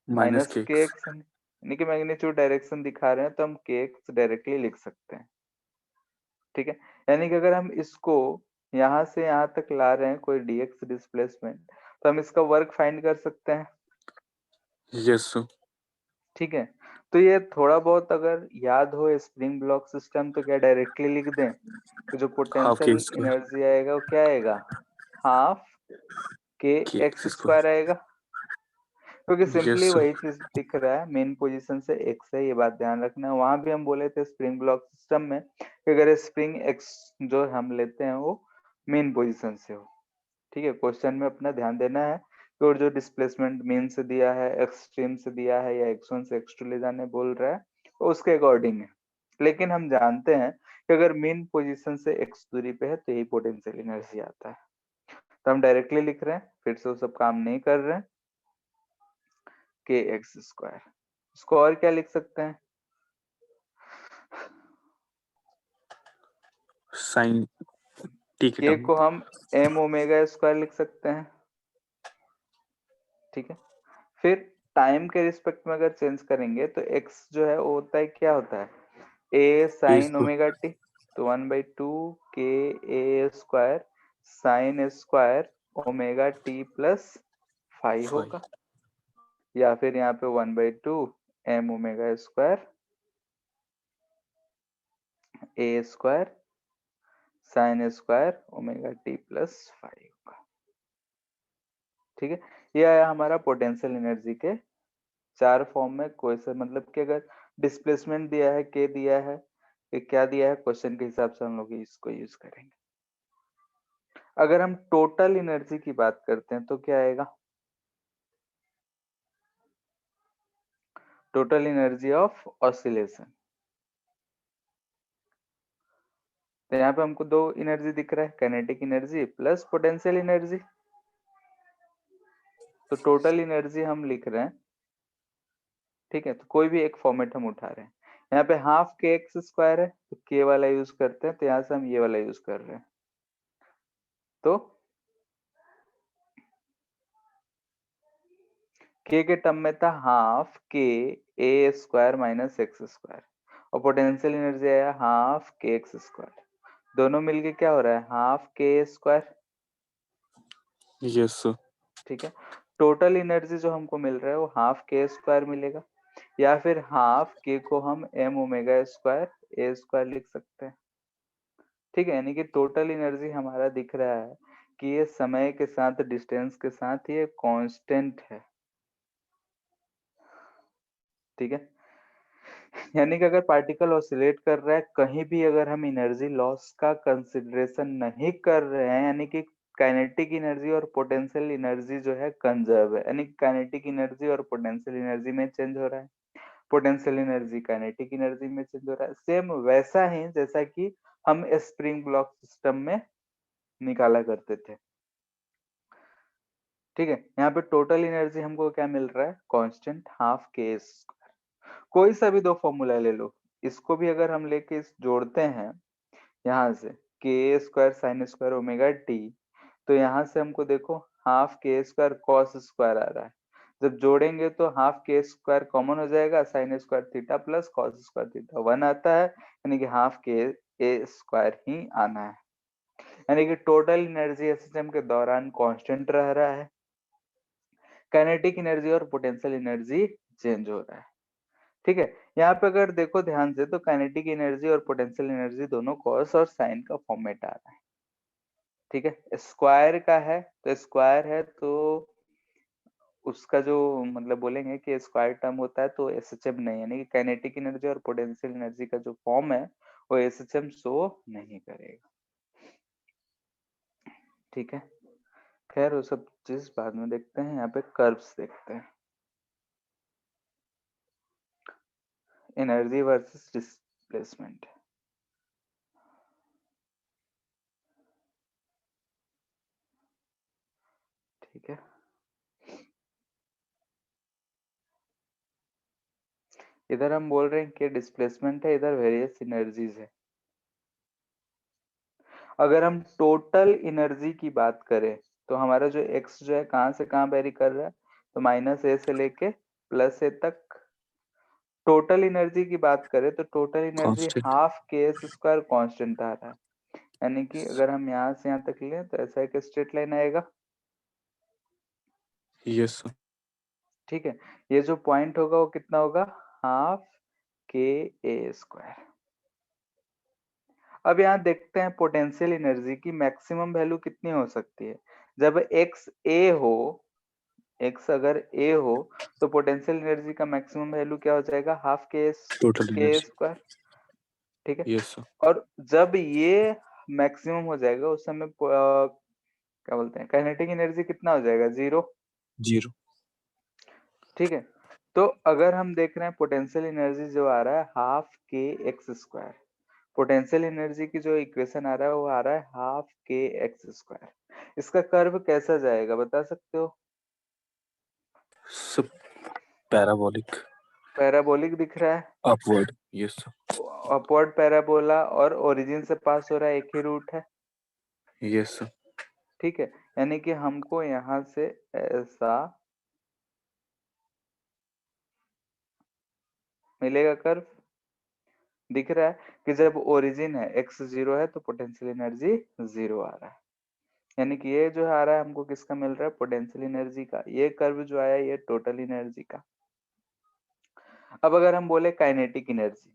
माइनस माइनस के के एक्स, यानी कि मैग्नीट्यूड डायरेक्शन दिखा रहे हैं तो हम के एक्स डायरेक्टली लिख सकते हैं, ठीक है। यानी कि अगर हम इसको यहाँ से यहाँ तक ला रहे हैं कोई dx डिस्प्लेसमेंट तो हम इसका वर्क फाइंड कर सकते हैं, यस सर। ठीक है। तो ये थोड़ा बहुत अगर याद हो स्प्रिंग ब्लॉक सिस्टम तो क्या डायरेक्टली लिख दें कि जो हाफ के पोटेंशियल स्क्वायर एनर्जी आएगा वो क्या आएगा, हाफ के के एक्स एक्स स्क्वायर आएगा, क्योंकि सिंपली यस सर। वही चीज दिख रहा है, मेन पोजीशन से एक्स है, ये बात ध्यान रखना है। वहां भी हम बोले थे स्प्रिंग ब्लॉक सिस्टम में कि अगर स्प्रिंग एक्स जो हम लेते हैं वो मेन पोजीशन से हो, ठीक है। क्वेश्चन में अपना ध्यान देना है कि और जो डिस्प्लेसमेंट मेन से दिया है, एक्सट्रीम से दिया है या x1 से x2 ले जाने बोल रहा है तो उसके अकॉर्डिंग है। लेकिन हम जानते हैं कि अगर मेन पोजीशन से x दूरी पे है तो यही पोटेंशियल एनर्जी आता है, तो हम डायरेक्टली लिख रहे हैं, फिर से वो सब काम नहीं कर रहे हैं, के एक्स स्क्वायर। इसको और क्या लिख सकते हैं, साइन टी के के टर्म। को हम एम ओमेगा स्क्वायर लिख सकते हैं, ठीक है। फिर टाइम के रिस्पेक्ट में अगर चेंज करेंगे तो x जो है वो होता है, क्या होता है, ए साइन ओमेगा टी, तो 1/2 k a square sine square omega t plus 5 होगा, या फिर यहाँ पे 1/2 m omega square a square sine square omega t plus 5 होगा, ठीक है। यह है हमारा पोटेंशियल एनर्जी के चार फॉर्म में। कोई सा मतलब कि अगर डिस्प्लेसमेंट दिया है, के दिया है, कि क्या दिया है, क्वेश्चन के हिसाब से हम लोग इसको यूज करेंगे। अगर हम टोटल एनर्जी की बात करते हैं तो क्या आएगा, टोटल एनर्जी ऑफ ऑसिलेशन। तो यहाँ पे हमको दो एनर्जी दिख रहा है, kinetic energy plus potential energy. तो टोटल एनर्जी हम लिख रहे हैं, ठीक है, तो कोई भी एक फॉर्मेट हम उठा रहे हैं। यहाँ पे हाफ के एक्स स्क्वायर है तो के वाला यूज करते हैं, तो यहाँ से हम ये वाला यूज कर रहे हैं, तो के टर्म में था हाफ के a square minus x square, और पोटेंशियल एनर्जी आया हाफ के एक्स स्क्वायर, दोनों मिलके क्या हो रहा है, हाफ के स्क्वायर, यस सर। ठीक है। टोटल एनर्जी जो हमको मिल रहा है वो हाफ के स्क्वायर मिलेगा, या फिर हाफ के को हम M omega square a square लिख सकते हैं, ठीक है। यानी कि टोटल एनर्जी हमारा दिख रहा है कि ये समय के साथ डिस्टेंस के साथ ये कांस्टेंट है, ठीक है। यानी कि अगर पार्टिकल ऑसिलेट कर रहा है कहीं भी, अगर हम एनर्जी लॉस का कंसिडरेशन नहीं कर रहे हैं, यानी कि काइनेटिक एनर्जी और पोटेंशियल एनर्जी जो है कंजर्व है, यानी काइनेटिक एनर्जी और पोटेंशियल एनर्जी में चेंज हो रहा है, पोटेंशियल एनर्जी काइनेटिक एनर्जी में चेंज हो रहा है, सेम वैसा ही जैसा कि हम स्प्रिंग ब्लॉक सिस्टम में निकाला करते थे, ठीक है। यहाँ पे टोटल एनर्जी हमको क्या मिल रहा है, कांस्टेंट हाफ के स्क्वायर। कोई सा भी दो फॉर्मूला ले लो, इसको भी अगर हम लेके इस जोड़ते हैं यहाँ से के square sine square omega T, तो यहाँ से हमको देखो हाफ के स्क्वायर कॉस स्क्वायर आ रहा है, जब जोड़ेंगे तो हाफ के स्क्वायर कॉमन हो जाएगा, sine square theta plus cos square theta 1 आता है, यानी कि हाफ के ए स्क्वायर ही आना है, यानी कि टोटल एनर्जी सिस्टम के दौरान कांस्टेंट रह रहा है, काइनेटिक एनर्जी और पोटेंशियल एनर्जी चेंज हो रहा है, ठीक है। यहाँ पे अगर देखो ध्यान से तो काइनेटिक एनर्जी और पोटेंशियल एनर्जी दोनों कॉस और साइन का फॉर्मेट आ रहा है, ठीक है। स्क्वायर का है तो स्क्वायर है तो उसका जो मतलब बोलेंगे कि स्क्वायर टर्म होता है तो एसएचएम नहीं, यानी कि काइनेटिक एनर्जी और पोटेंशियल एनर्जी का जो फॉर्म है वो एसएचएम शो नहीं करेगा, ठीक है। खैर वो सब चीज बाद में देखते हैं, यहाँ पे कर्व्स देखते हैं, एनर्जी वर्सेस डिस्प्लेसमेंट। ठीक है, इधर हम बोल रहे हैं कि डिस्प्लेसमेंट है, इधर वेरियस एनर्जीज है। अगर हम टोटल एनर्जी की बात करें तो हमारा जो एक्स जो है कहाँ से कहाँ वेरी कर रहा है, तो -a से लेके +a तक। टोटल एनर्जी की बात करें तो total energy constant. Half kS² constant आ रहा है, यानी कि अगर हम यहाँ से यहाँ तक लें तो ऐसा एक स्ट्रेट लाइन आएगा। Yes sir. ठीक है, ये जो पॉइंट होगा वो कितना होगा, हाफ kA²। अब यहाँ देखते हैं पोटेंशियल एनर्जी की मैक्सिमम वैल्यू कितनी हो सकती है। जब x a हो, x अगर a हो तो पोटेंशियल एनर्जी का मैक्सिमम वैल्यू क्या हो जाएगा, हाफ टोटल एनर्जी। kA²। ठीक है, यस सर। और जब ये मैक्सिमम हो जाएगा उस समय क्या बोलते हैं, काइनेटिक एनर्जी कितना हो जाएगा, 0। 0। ठीक है, तो अगर हम देख रहे हैं पोटेंशियल एनर्जी जो आ रहा है हाफ kx², पोटेंशियल एनर्जी की जो इक्वेशन आ रहा है वो आ रहा है हाफ kx²। इसका कर्व कैसा जाएगा बता सकते हो? सब पैराबोलिक। पैराबोलिक दिख रहा है, upward. Yes sir. Upward parabola, और ओरिजिन से पास हो रहा है, एक ही रूट है। Yes sir. ठीक है, यानी कि हमको यहाँ से ऐसा मिलेगा कर्व, दिख रहा है कि जब ओरिजिन है x 0 है तो पोटेंशियल एनर्जी 0 आ रहा है, यानी कि ये जो आ रहा है हमको किसका मिल रहा है, पोटेंशियल एनर्जी का। ये कर्व जो आया ये टोटल एनर्जी का। अब अगर हम बोले काइनेटिक एनर्जी,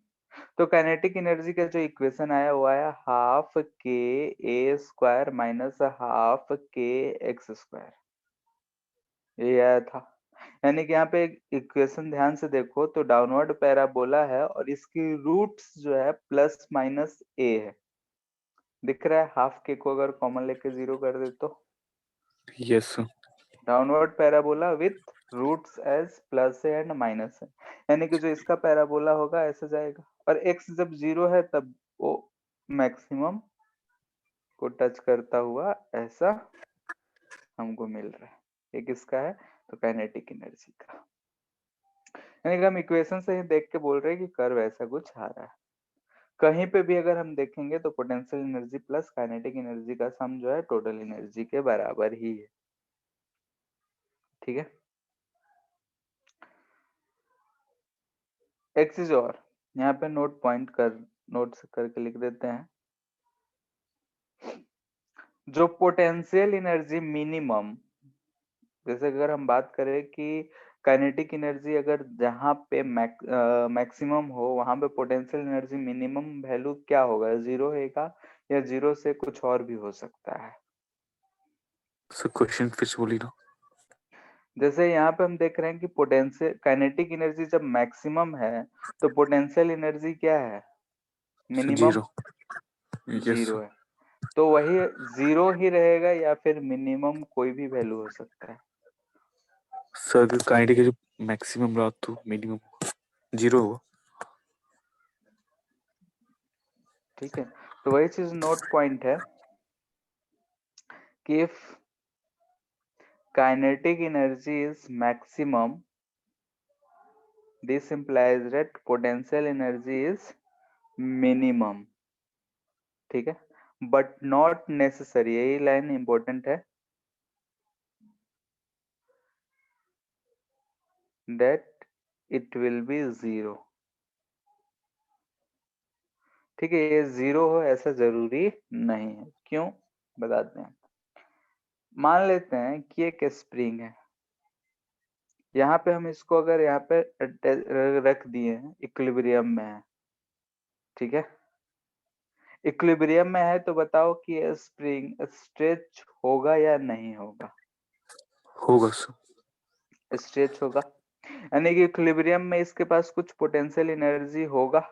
तो काइनेटिक एनर्जी का जो इक्वेशन आया वो आया half kA² minus half kx², ये आया था। यानी कि यहाँ पे इक्वेशन ध्यान से देखो तो डाउनवर्ड पैराबोला है और इसकी रूट्स जो है +-a है, दिख रहा है। हाफ के को अगर कॉमन लेके 0 कर दे तो yes sir. Downward parabola with roots as +a and -a, यानी कि जो इसका पैराबोला होगा ऐसा जाएगा, और x जब 0 है तब वो मैक्सिमम को टच करता हुआ ऐसा हमको मिल रहा है। ये किसका है, तो काइनेटिक एनर्जी का। यानी कि हम इक्वेशन से ही देख के बोल रहे हैं कि कर्व ऐसा कुछ आ रहा है। कहीं पे भी अगर हम देखेंगे तो potential energy plus kinetic energy का सम जो है टोटल एनर्जी के बराबर ही है। ठीक है, एक चीज और यहाँ पे नोट करके लिख देते हैं, जो पोटेंशियल एनर्जी मिनिमम, जैसे अगर हम बात करें कि काइनेटिक एनर्जी अगर जहाँ पे मैक्सिमम हो वहां पे पोटेंशियल एनर्जी मिनिमम वैल्यू क्या होगा, 0 होगा या 0 से कुछ और भी हो सकता है। सर क्वेश्चन फिर से बोली ना। जैसे यहाँ पे हम देख रहे हैं कि पोटेंशियल काइनेटिक एनर्जी जब मैक्सिमम है तो पोटेंशियल एनर्जी क्या है, मिनिमम 0। Yes 0 sir. है, तो वही 0 ही रहेगा या फिर मिनिमम कोई भी वैल्यू हो सकता है। सर अगर काइनेटिक जो मैक्सिमम रहा तो मिनिमम 0 होगा। ठीक है, तो वही चीज नोट पॉइंट है कि if kinetic energy is maximum, this implies that potential energy is minimum। ठीक है, बट नॉट नेसेसरी, यही लाइन इंपॉर्टेंट है, that it will be 0। ठीक है, ये 0 हो ऐसा जरूरी नहीं है, क्यों बताते हैं। मान लेते हैं कि एक स्प्रिंग है, यहाँ पे हम इसको अगर यहाँ पे रख दिए हैं, इक्विलिब्रियम में है। ठीक है, इक्विलिब्रियम में है तो बताओ कि ये स्प्रिंग स्ट्रेच होगा या नहीं होगा, होगा सर। स्ट्रेच होगा, यानी कि इक्विलिब्रियम में इसके पास कुछ पोटेंशियल एनर्जी होगा।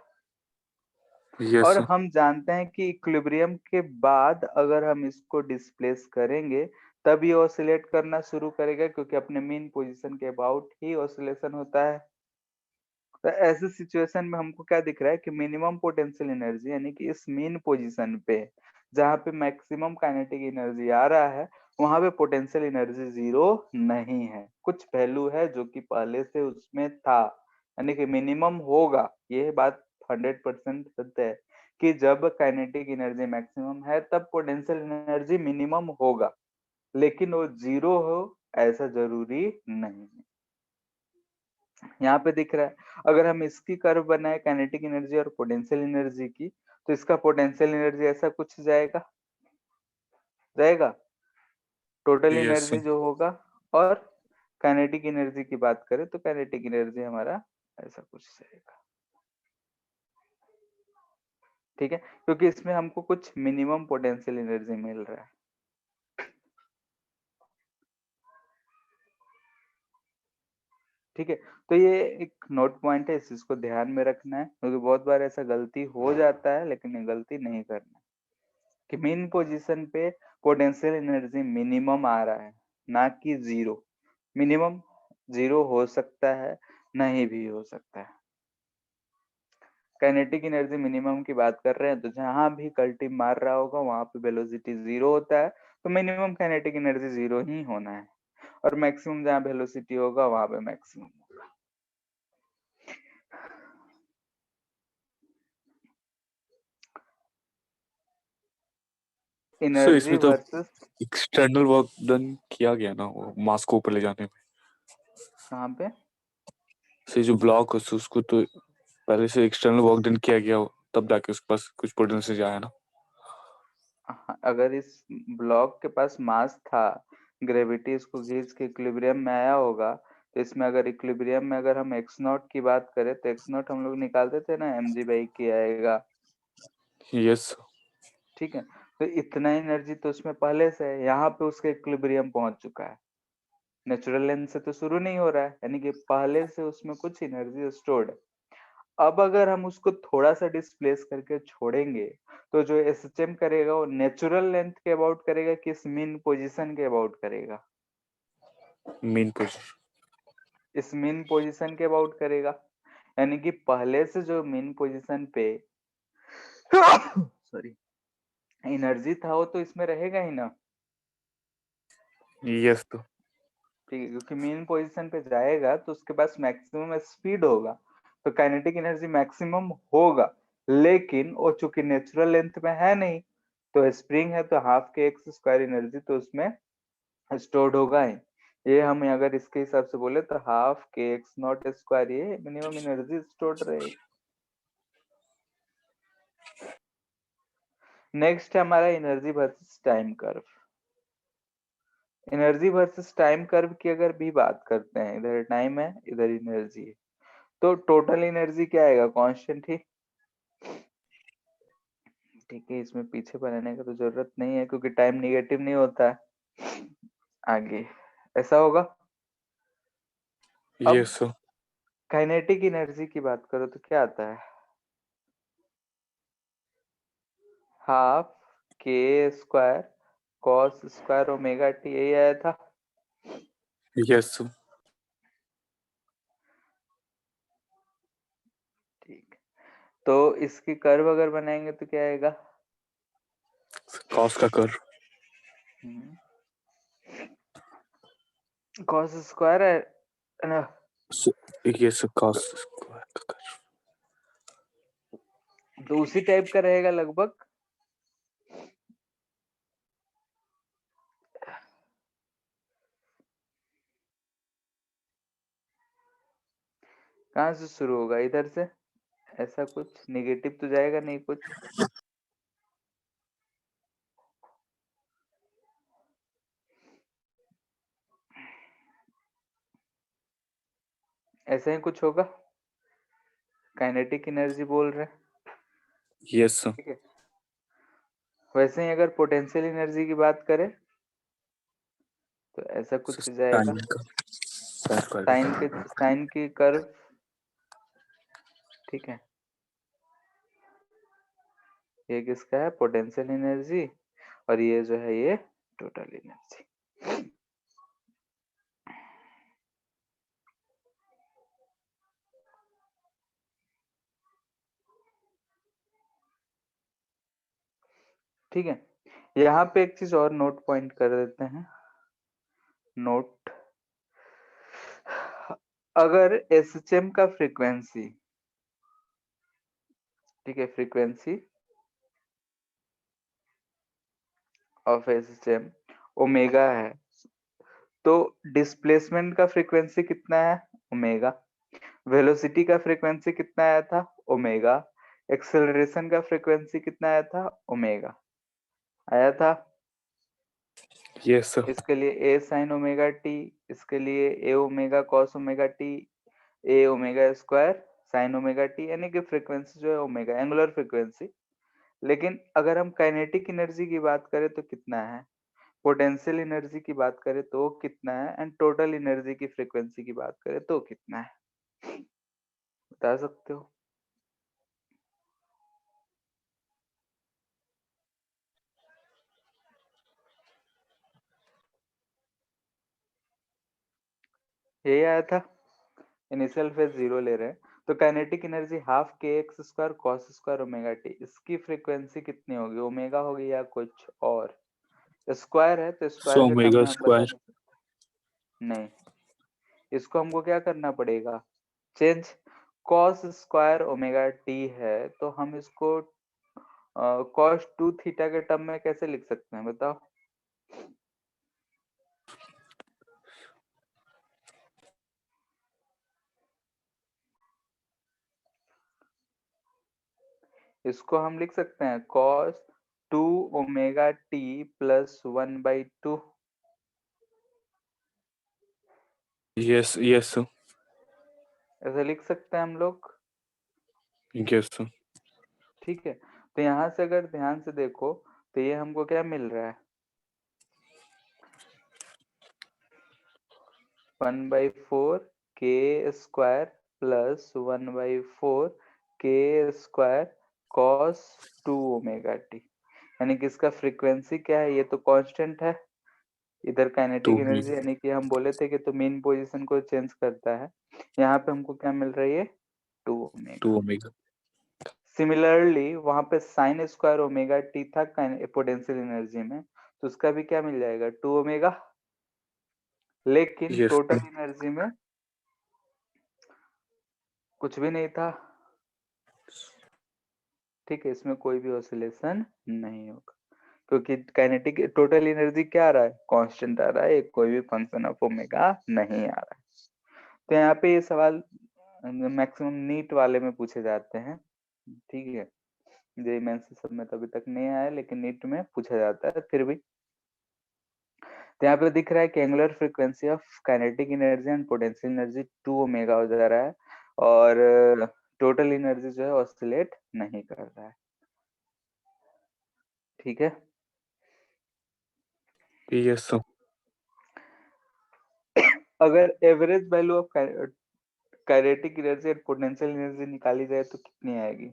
यस और सर। हम जानते हैं कि इक्विलिब्रियम के बाद अगर हम इसको डिस्प्लेस करेंगे तब ये ऑसिलेट करना शुरू करेगा, क्योंकि अपने मीन पोजीशन के अबाउट ही ऑसिलेशन होता है। तो ऐसे सिचुएशन में हमको क्या दिख रहा है कि मिनिमम पोटेंशियल एनर्जी यानी कि इस मीन पोजीशन पे जहाँ पे मैक्सिमम काइनेटिक एनर्जी आ रहा है वहां पे पोटेंशियल एनर्जी जीरो नहीं है, कुछ वैल्यू है जो कि पहले से उसमें था, यानी कि मिनिमम होगा। ये बात 100% सत्य है कि जब काइनेटिक एनर्जी मैक्सिमम है तब पोटेंशियल एनर्जी मिनिमम होगा, लेकिन वो जीरो हो ऐसा जरूरी नहीं है। यहाँ पे दिख रहा है, अगर हम इसकी कर्व बनाए काइनेटिक एनर्जी और पोटेंशियल एनर्जी की, तो इसका पोटेंशियल एनर्जी ऐसा कुछ जाएगा टोटल यस एनर्जी सर। जो होगा। और काइनेटिक एनर्जी की बात करें तो काइनेटिक एनर्जी हमारा ऐसा कुछ जाएगा। ठीक है, क्योंकि इसमें हमको कुछ मिनिमम पोटेंशियल एनर्जी मिल रहा है। ठीक है, तो ये एक नोट पॉइंट है, इस चीज को ध्यान में रखना है, क्योंकि बहुत बार ऐसा गलती हो जाता है, लेकिन ये गलती नहीं करना कि मीन पोजीशन पे पोटेंशियल एनर्जी मिनिमम आ रहा है ना कि जीरो। मिनिमम जीरो हो सकता है, नहीं भी हो सकता है। काइनेटिक एनर्जी मिनिमम की बात कर रहे हैं, तो जहां भी कल्टी मार रहा होगा वहां पे वेलोसिटी जीरो होता है, तो मिनिमम काइनेटिक एनर्जी जीरो ही होना है। और मैक्सिमम जहां वेलोसिटी होगा वहां पे मैक्सिमम होगा। सर एनर्जी इसमें तो वर्सेस एक्सटर्नल वर्क डन किया गया ना वो मास को ऊपर ले जाने में। कहाँ पे? से जो ब्लॉक है उसको तो पहले से एक्सटर्नल वर्क डन किया गया हो, तब जाके उसके पास कुछ पोटेंशियल आया ना। अगर इस ब्लॉक के पास मास था, ग्रेविटी इसको खींच के इक्विलिब्रियम में आया होगा, तो इसमें अगर इक्विलिब्रियम में अगर हम एक्स नॉट की बात करें तो एक्स नॉट हम लोग निकालते थे ना, mg/k आएगा। यस ठीक है, तो इतना एनर्जी तो उसमें पहले से है, यहाँ पे उसका इक्विलिब्रियम पहुंच चुका है। नेचुरल लेंथ से तो शुरू नहीं हो रहा है, यानी कि पहले से उसमें कुछ एनर्जी स्टोर्ड है। अब अगर हम उसको थोड़ा सा डिस्प्लेस करके छोड़ेंगे तो जो एसएचएम करेगा वो नेचुरल लेंथ के अबाउट करेगा कि इस मीन पोजीशन के अबाउट करेगा? Main position. इस मीन पोजीशन के अबाउट करेगा, यानी कि पहले से जो मीन पोजीशन पे सॉरी एनर्जी था वो तो इसमें रहेगा ही ना। यस तो ठीक है, क्योंकि मीन पोजीशन पे जाएगा तो उसके पास मैक्सिमम स्पीड होगा, तो काइनेटिक एनर्जी मैक्सिमम होगा, लेकिन वो चूंकि नेचुरल लेंथ में है नहीं, तो स्प्रिंग है तो हाफ के एक्स स्क्वायर एनर्जी तो उसमें स्टोर्ड होगा ही। ये हम अगर इसके हिसाब से बोले तो हाफ के एक्स नॉट स्क्वायर ये मिनिमम एनर्जी स्टोर्ड रहेगी। नेक्स्ट है हमारा energy versus time curve. Energy versus time curve की अगर भी बात करते हैं, इधर टाइम है इधर एनर्जी है, तो टोटल एनर्जी क्या आएगा? कांस्टेंट ही। ठीक है, इसमें पीछे बनाने का तो जरूरत नहीं है क्योंकि टाइम निगेटिव नहीं होता है। आगे ऐसा होगा। अब यस सर। काइनेटिक एनर्जी की बात करो तो क्या आता है? हाफ के square cos square omega T, यही आया था। Yes sir. ठीक, तो इसकी कर्व अगर बनाएंगे तो क्या आएगा? कॉस का कर्व। कॉस स्क्वायर है ना? यस कॉस का कर्व। तो उसी टाइप का रहेगा लगभग। कहाँ से शुरू होगा? इधर से। ऐसा कुछ नेगेटिव तो जाएगा नहीं कुछ? ऐसा ही कुछ होगा, काइनेटिक एनर्जी बोल रहे हैं। Yes sir. ठीक है, वैसे ही अगर पोटेंशियल एनर्जी की बात करें तो ऐसा कुछ जाएगा। टाइम का सर्कल। साइन की कर्व। ठीक है, ये किसका है? Potential energy. और ये जो है ये टोटल एनर्जी। ठीक है, यहाँ पे एक चीज और नोट पॉइंट कर देते हैं। नोट, अगर एसएचएम का फ्रीक्वेंसी, ठीक है, फ्रीक्वेंसी ऑफ एसएचएम ओमेगा है, तो डिस्प्लेसमेंट का फ्रीक्वेंसी कितना है? ओमेगा। वेलोसिटी का फ्रीक्वेंसी कितना आया था? ओमेगा। एक्सेलरेशन का फ्रीक्वेंसी कितना आया था? ओमेगा आया था। Yes sir. इसके लिए ए साइन ओमेगा टी, इसके लिए a omega cos omega t, a omega square sine omega t, यानी कि फ्रीक्वेंसी जो है ओमेगा, एंगुलर फ्रीक्वेंसी। लेकिन अगर हम काइनेटिक एनर्जी की बात करें तो कितना है, पोटेंशियल एनर्जी की बात करें तो कितना है, एंड टोटल एनर्जी की फ्रीक्वेंसी की बात करें तो कितना है, बता सकते हो? यही आया था, इनिशियल फेज 0 ले रहे हैं, तो काइनेटिक एनर्जी हाफ के x square cos square omega T, इसकी फ्रीक्वेंसी कितनी होगी? ओमेगा होगी या कुछ और? स्क्वायर है तो स्क्वायर सो का टर्म ओमेगा में हम बता स्क्वायर। नहीं सकते। नहीं, इसको हमको क्या करना पड़ेगा? Change. Cos square omega T है तो हम इसको कॉस 2 थीटा के टर्म में कैसे लिख सकते हैं, बताओ? इसको हम लिख सकते हैं cos 2 omega t plus 1/2। Yes yes sir. ऐसे लिख सकते हैं हम लोग, यस सर। ठीक है। तो यहाँ से अगर ध्यान से देखो तो ये हमको क्या मिल रहा है? 1/4 के स्क्वायर प्लस 1/4 के स्क्वायर कॉस 2 ओमेगा टी, यानी कि इसका फ्रीक्वेंसी क्या है? ये तो कांस्टेंट है, इधर काइनेटिक 2 एनर्जी ओमेगा। यानी कि हम बोले थे कि तो मीन पोजीशन को चेंज करता है। यहाँ पे हमको क्या मिल रही है? 2 ओमेगा। 2 ओमेगा। सिमिलरली वहां पे साइन स्क्वायर ओमेगा टी था पोटेंशियल एनर्जी में, तो उसका भी क्या मिल जाएगा? 2 ओमेगा। लेकिन यस टोटल एनर्जी में कुछ भी नहीं था, ठीक है, इसमें कोई भी ऑसिलेशन नहीं होगा क्योंकि काइनेटिक टोटल एनर्जी क्या आ रहा है? कांस्टेंट आ रहा है, कोई भी फंक्शन ऑफ ओमेगा नहीं आ रहा है। तो यहाँ पे ये सवाल मैक्सिमम नीट वाले में पूछे जाते हैं, ठीक है। जेईई मेंस सब में तो अभी तक नहीं आया, लेकिन नीट में पूछा जाता है फिर भी। तो यहाँ पे दिख रहा है कि angular frequency of kinetic energy and potential energy 2 omega हो जा रहा है, और टोटल एनर्जी जो है ऑसिलेट नहीं कर रहा है, ठीक है। Yes sir. अगर average value of kinetic energy and potential energy निकाली जाए तो कितनी आएगी?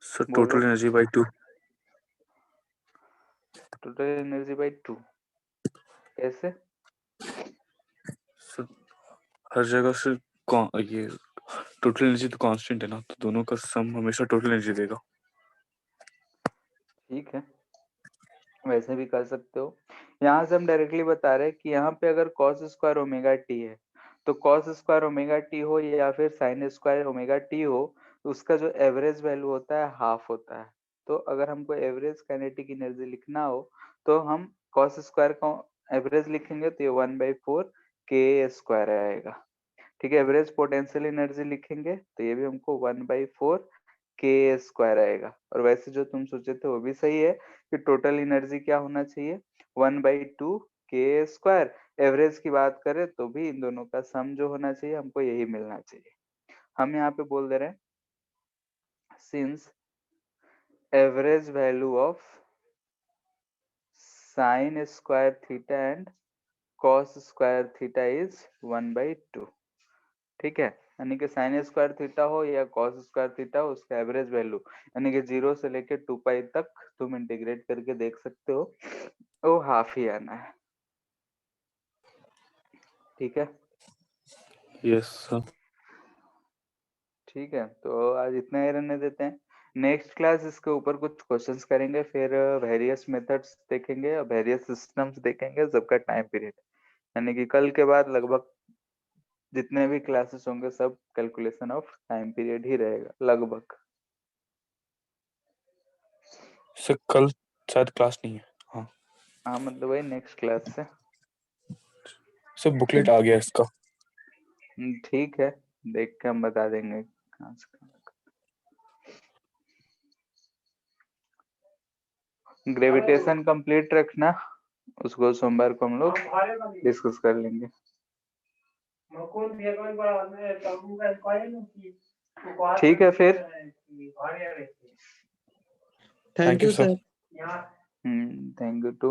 सर बोलो। Total energy by 2। Total energy by 2 कैसे? सर हर जगह से ये टोटल एनर्जी तो कांस्टेंट है ना, तो दोनों का सम हमेशा टोटल एनर्जी देगा। ठीक है, वैसे भी कर सकते हो। यहाँ से हम डायरेक्टली बता रहे हैं कि यहाँ पे अगर cos स्क्वायर ओमेगा टी है, तो cos स्क्वायर ओमेगा टी हो या फिर sin स्क्वायर ओमेगा टी हो, तो उसका जो एवरेज वैल्यू होता है हाफ होता है। तो अगर हमको एवरेज काइनेटिक एनर्जी लिखना हो तो हम cos स्क्वायर का एवरेज लिखेंगे तो ये 1/4 के स्क्वायर आएगा, ठीक है। एवरेज पोटेंशियल एनर्जी लिखेंगे तो ये भी हमको 1/4 के स्क्वायर आएगा। और वैसे जो तुम सोचे थे वो भी सही है कि टोटल एनर्जी क्या होना चाहिए? 1/2 के स्क्वायर। एवरेज की बात करें तो भी इन दोनों का सम जो होना चाहिए हमको यही मिलना चाहिए। हम यहाँ पे बोल दे रहे हैं since average value of sine square theta and cos square theta is 1/2, ठीक है। यानी कि साइन स्क्वायर थीटा हो या कॉस स्क्वायर थीटा हो, उसका एवरेज वैल्यू यानी कि 0 से लेके 2 पाई तक तुम इंटीग्रेट करके देख सकते हो, वो हाफ ही आना है। ठीक है, यस सर। ठीक है, तो आज इतना ही रहने देते हैं। नेक्स्ट क्लास इसके ऊपर कुछ क्वेश्चंस करेंगे, फिर वेरियस मेथड्स देखेंगे और वेरियस सिस्टम्स देखेंगे, सबका टाइम पीरियड, यानी कि कल के बाद लगभग जितने भी क्लासेस होंगे सब कैलकुलेशन ऑफ टाइम पीरियड ही रहेगा लगभग। सर कल शायद क्लास नहीं है। हाँ हाँ, मतलब वही नेक्स्ट क्लास से। सर, बुकलेट आ गया इसका। ठीक है, देख के हम बता देंगे कहाँ से कहाँ तक। ग्रेविटेशन कंप्लीट रखना, उसको सोमवार को हम लोग डिस्कस कर लेंगे। ठीक है फिर, thank you sir. Sir. Thank you to.